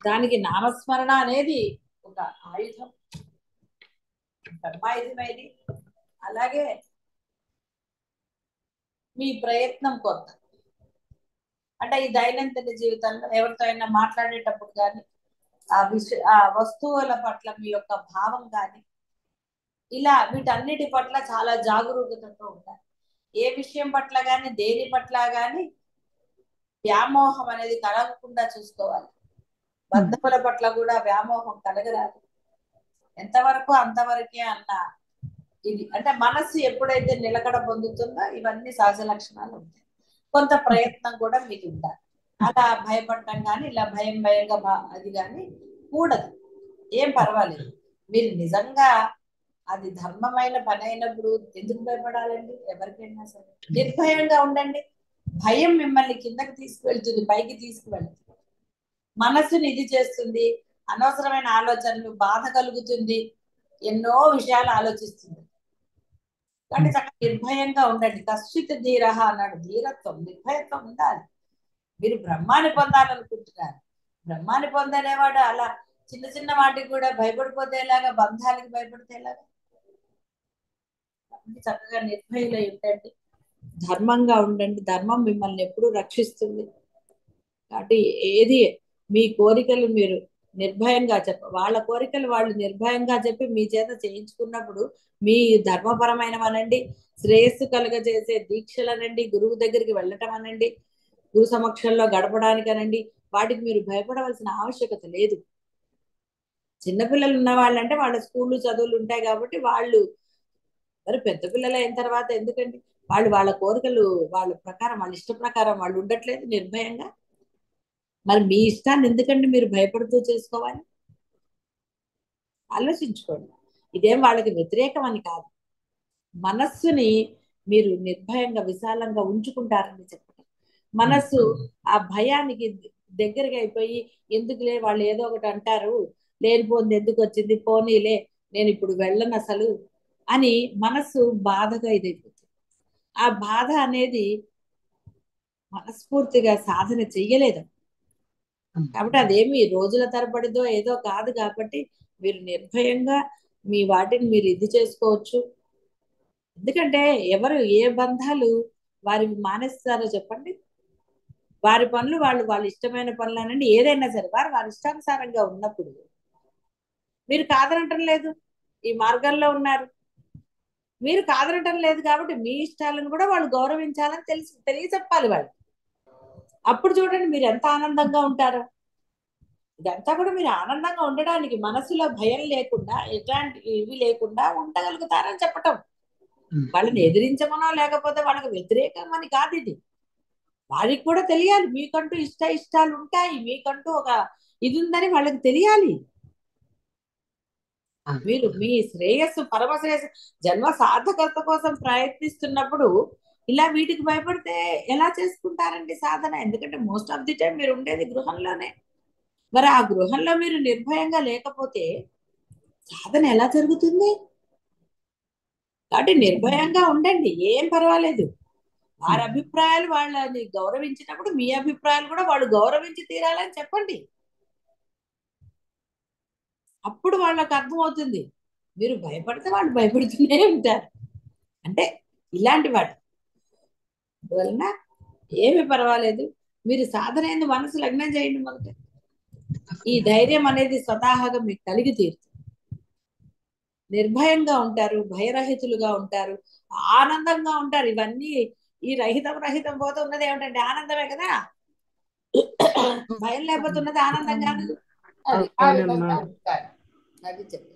దానికి నామస్మరణ అనేది ఒక ఆయుధం, కర్మాయుధమేది. అలాగే మీ ప్రయత్నం కొంత, అంటే ఈ దైనందిన జీవితంలో ఎవరితో అయినా మాట్లాడేటప్పుడు కానీ ఆ వస్తువుల పట్ల మీ యొక్క భావం కానీ ఇలా వీటన్నిటి పట్ల చాలా జాగరూకతతో ఉండాలి. ఏ విషయం పట్ల కానీ దేని పట్ల కానీ వ్యామోహం అనేది కలగకుండా చూసుకోవాలి. బంధువుల పట్ల కూడా వ్యామోహం కలగరాదు. ఎంతవరకు అంతవరకే అన్న ఇది, అంటే మనస్సు ఎప్పుడైతే నిలకడ పొందుతుందో ఇవన్నీ సహజ లక్షణాలు ఉంటాయి. కొంత ప్రయత్నం కూడా మీకు ఉండాలి. అలా భయపడటం కానీ ఇలా భయంగా అది కానీ కూడదు. ఏం పర్వాలేదు. మీరు నిజంగా అది ధర్మమైన పని అయినప్పుడు ఎందుకు భయపడాలండి? ఎవరికైనా సరే నిర్భయంగా ఉండండి. భయం మిమ్మల్ని కిందకి తీసుకువెళ్తుంది, పైకి తీసుకువెళ్తుంది, మనస్సుని ఇది చేస్తుంది, అనవసరమైన ఆలోచనలు, బాధ కలుగుతుంది, ఎన్నో విషయాలు ఆలోచిస్తుంది. కాబట్టి చక్కగా నిర్భయంగా ఉండండి. కశ్చిత్ ధీర అన్నాడు. ధీరత్వం, నిర్భయత్వం ఉండాలి. మీరు బ్రహ్మాన్ని పొందాలనుకుంటున్నారు. బ్రహ్మాన్ని పొందనేవాడు అలా చిన్న చిన్న వాటికి కూడా భయపడిపోతే ఎలాగా? బంధాలకి భయపడితే ఎలాగా? చక్కగా నిర్భయులై ఉండండి, ధర్మంగా ఉండండి. ధర్మం మిమ్మల్ని ఎప్పుడూ రక్షిస్తుంది. కాబట్టి ఏది మీ కోరికలు మీరు నిర్భయంగా వాళ్ళ కోరికలు వాళ్ళు నిర్భయంగా చెప్పి మీ చేత చేయించుకున్నప్పుడు మీ ధర్మపరమైనవనండి, శ్రేయస్సు కలుగజేసే దీక్షలనండి, గురువు దగ్గరికి వెళ్ళటం అనండి, గురు సమక్షంలో గడపడానికనండి, వాటికి మీరు భయపడవలసిన ఆవశ్యకత లేదు. చిన్నపిల్లలు ఉన్న వాళ్ళంటే వాళ్ళ స్కూళ్ళు చదువులు ఉంటాయి కాబట్టి వాళ్ళు, మరి పెద్ద పిల్లలు అయిన తర్వాత ఎందుకండి? వాళ్ళు వాళ్ళ కోరికలు వాళ్ళ ప్రకారం, వాళ్ళ ఇష్ట ప్రకారం వాళ్ళు ఉండట్లేదు నిర్భయంగా. మరి మీ ఇష్టాన్ని ఎందుకండి మీరు భయపడుతూ చేసుకోవాలి? ఆలోచించుకోండి. ఇదేం వాళ్ళకి వ్యతిరేకం అని కాదు. మనస్సుని మీరు నిర్భయంగా విశాలంగా ఉంచుకుంటారని చెప్పటం. మనస్సు ఆ భయానికి దగ్గరగా అయిపోయి ఎందుకులే వాళ్ళు ఏదో ఒకటి అంటారు, లేనిపోయింది ఎందుకు వచ్చింది, పోనీలే నేను ఇప్పుడు వెళ్ళను అసలు అని మనస్సు బాధగా ఇదైపోతుంది. ఆ బాధ అనేది మనస్ఫూర్తిగా సాధన చెయ్యలేదు కాబట్టి అదేమి రోజుల తరబడిదో ఏదో కాదు. కాబట్టి మీరు నిర్భయంగా మీ వాటిని మీరు ఇది చేసుకోవచ్చు. ఎందుకంటే ఎవరు ఏ బంధాలు వారి మానేస్తారో చెప్పండి? వారి పనులు వాళ్ళు, వాళ్ళ ఇష్టమైన పనులు అనండి, ఏదైనా సరే వారి ఇష్టానుసారంగా ఉన్నప్పుడు మీరు కాదనటం లేదు, ఈ మార్గంలో ఉన్నారు, మీరు కాదనటం లేదు కాబట్టి మీ ఇష్టాలను కూడా వాళ్ళు గౌరవించాలని తెలియచెప్పాలి వాళ్ళు. అప్పుడు చూడండి మీరు ఎంత ఆనందంగా ఉంటారో. ఇదంతా కూడా మీరు ఆనందంగా ఉండడానికి, మనసులో భయం లేకుండా, ఎట్లాంటి ఇవి లేకుండా ఉండగలుగుతారని చెప్పటం. వాళ్ళని ఎదిరించమనో లేకపోతే వాళ్ళకి వ్యతిరేకం అని కాదు ఇది. వారికి కూడా తెలియాలి మీకంటూ ఇష్టాలు ఉంటాయి, మీకంటూ ఒక ఇది ఉందని వాళ్ళకి తెలియాలి. మీరు మీ శ్రేయస్సు, పరమశ్రేయస్సు, జన్మ సార్థకత కోసం ప్రయత్నిస్తున్నప్పుడు ఇలా వీటికి భయపడితే ఎలా చేసుకుంటారండి సాధన? ఎందుకంటే మోస్ట్ ఆఫ్ ది టైం మీరు ఉండేది గృహంలోనే. మరి ఆ గృహంలో మీరు నిర్భయంగా లేకపోతే సాధన ఎలా జరుగుతుంది? కాబట్టి నిర్భయంగా ఉండండి, ఏం పర్వాలేదు. వారి అభిప్రాయాలు వాళ్ళని గౌరవించినప్పుడు మీ అభిప్రాయాలు కూడా వాళ్ళు గౌరవించి తీరాలని చెప్పండి. అప్పుడు వాళ్ళకి అర్థమవుతుంది. మీరు భయపడితే వాళ్ళు భయపడుతూనే ఉంటారు. అంటే ఇలాంటి వాడు అందువలన ఏమి పర్వాలేదు. మీరు సాధన ఏంది మనసు లగ్నం చేయండి మొదట. ఈ ధైర్యం అనేది స్వతహాగా మీకు కలిగి తీరుతుంది. నిర్భయంగా ఉంటారు, భయరహితులుగా ఉంటారు, ఆనందంగా ఉంటారు. ఇవన్నీ ఈ రహితం పోతూ ఉన్నది ఏమిటంటే ఆనందమే కదా. భయం లేకపోతున్నది ఆనందం కాదు. అది ఆ విధంగా ఉంటారు. అది చెప్పి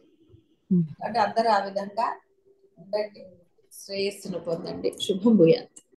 అంటే అందరూ ఆ విధంగా ఉండండి, శ్రేయస్సును పొందండి. శుభం భూయాత్.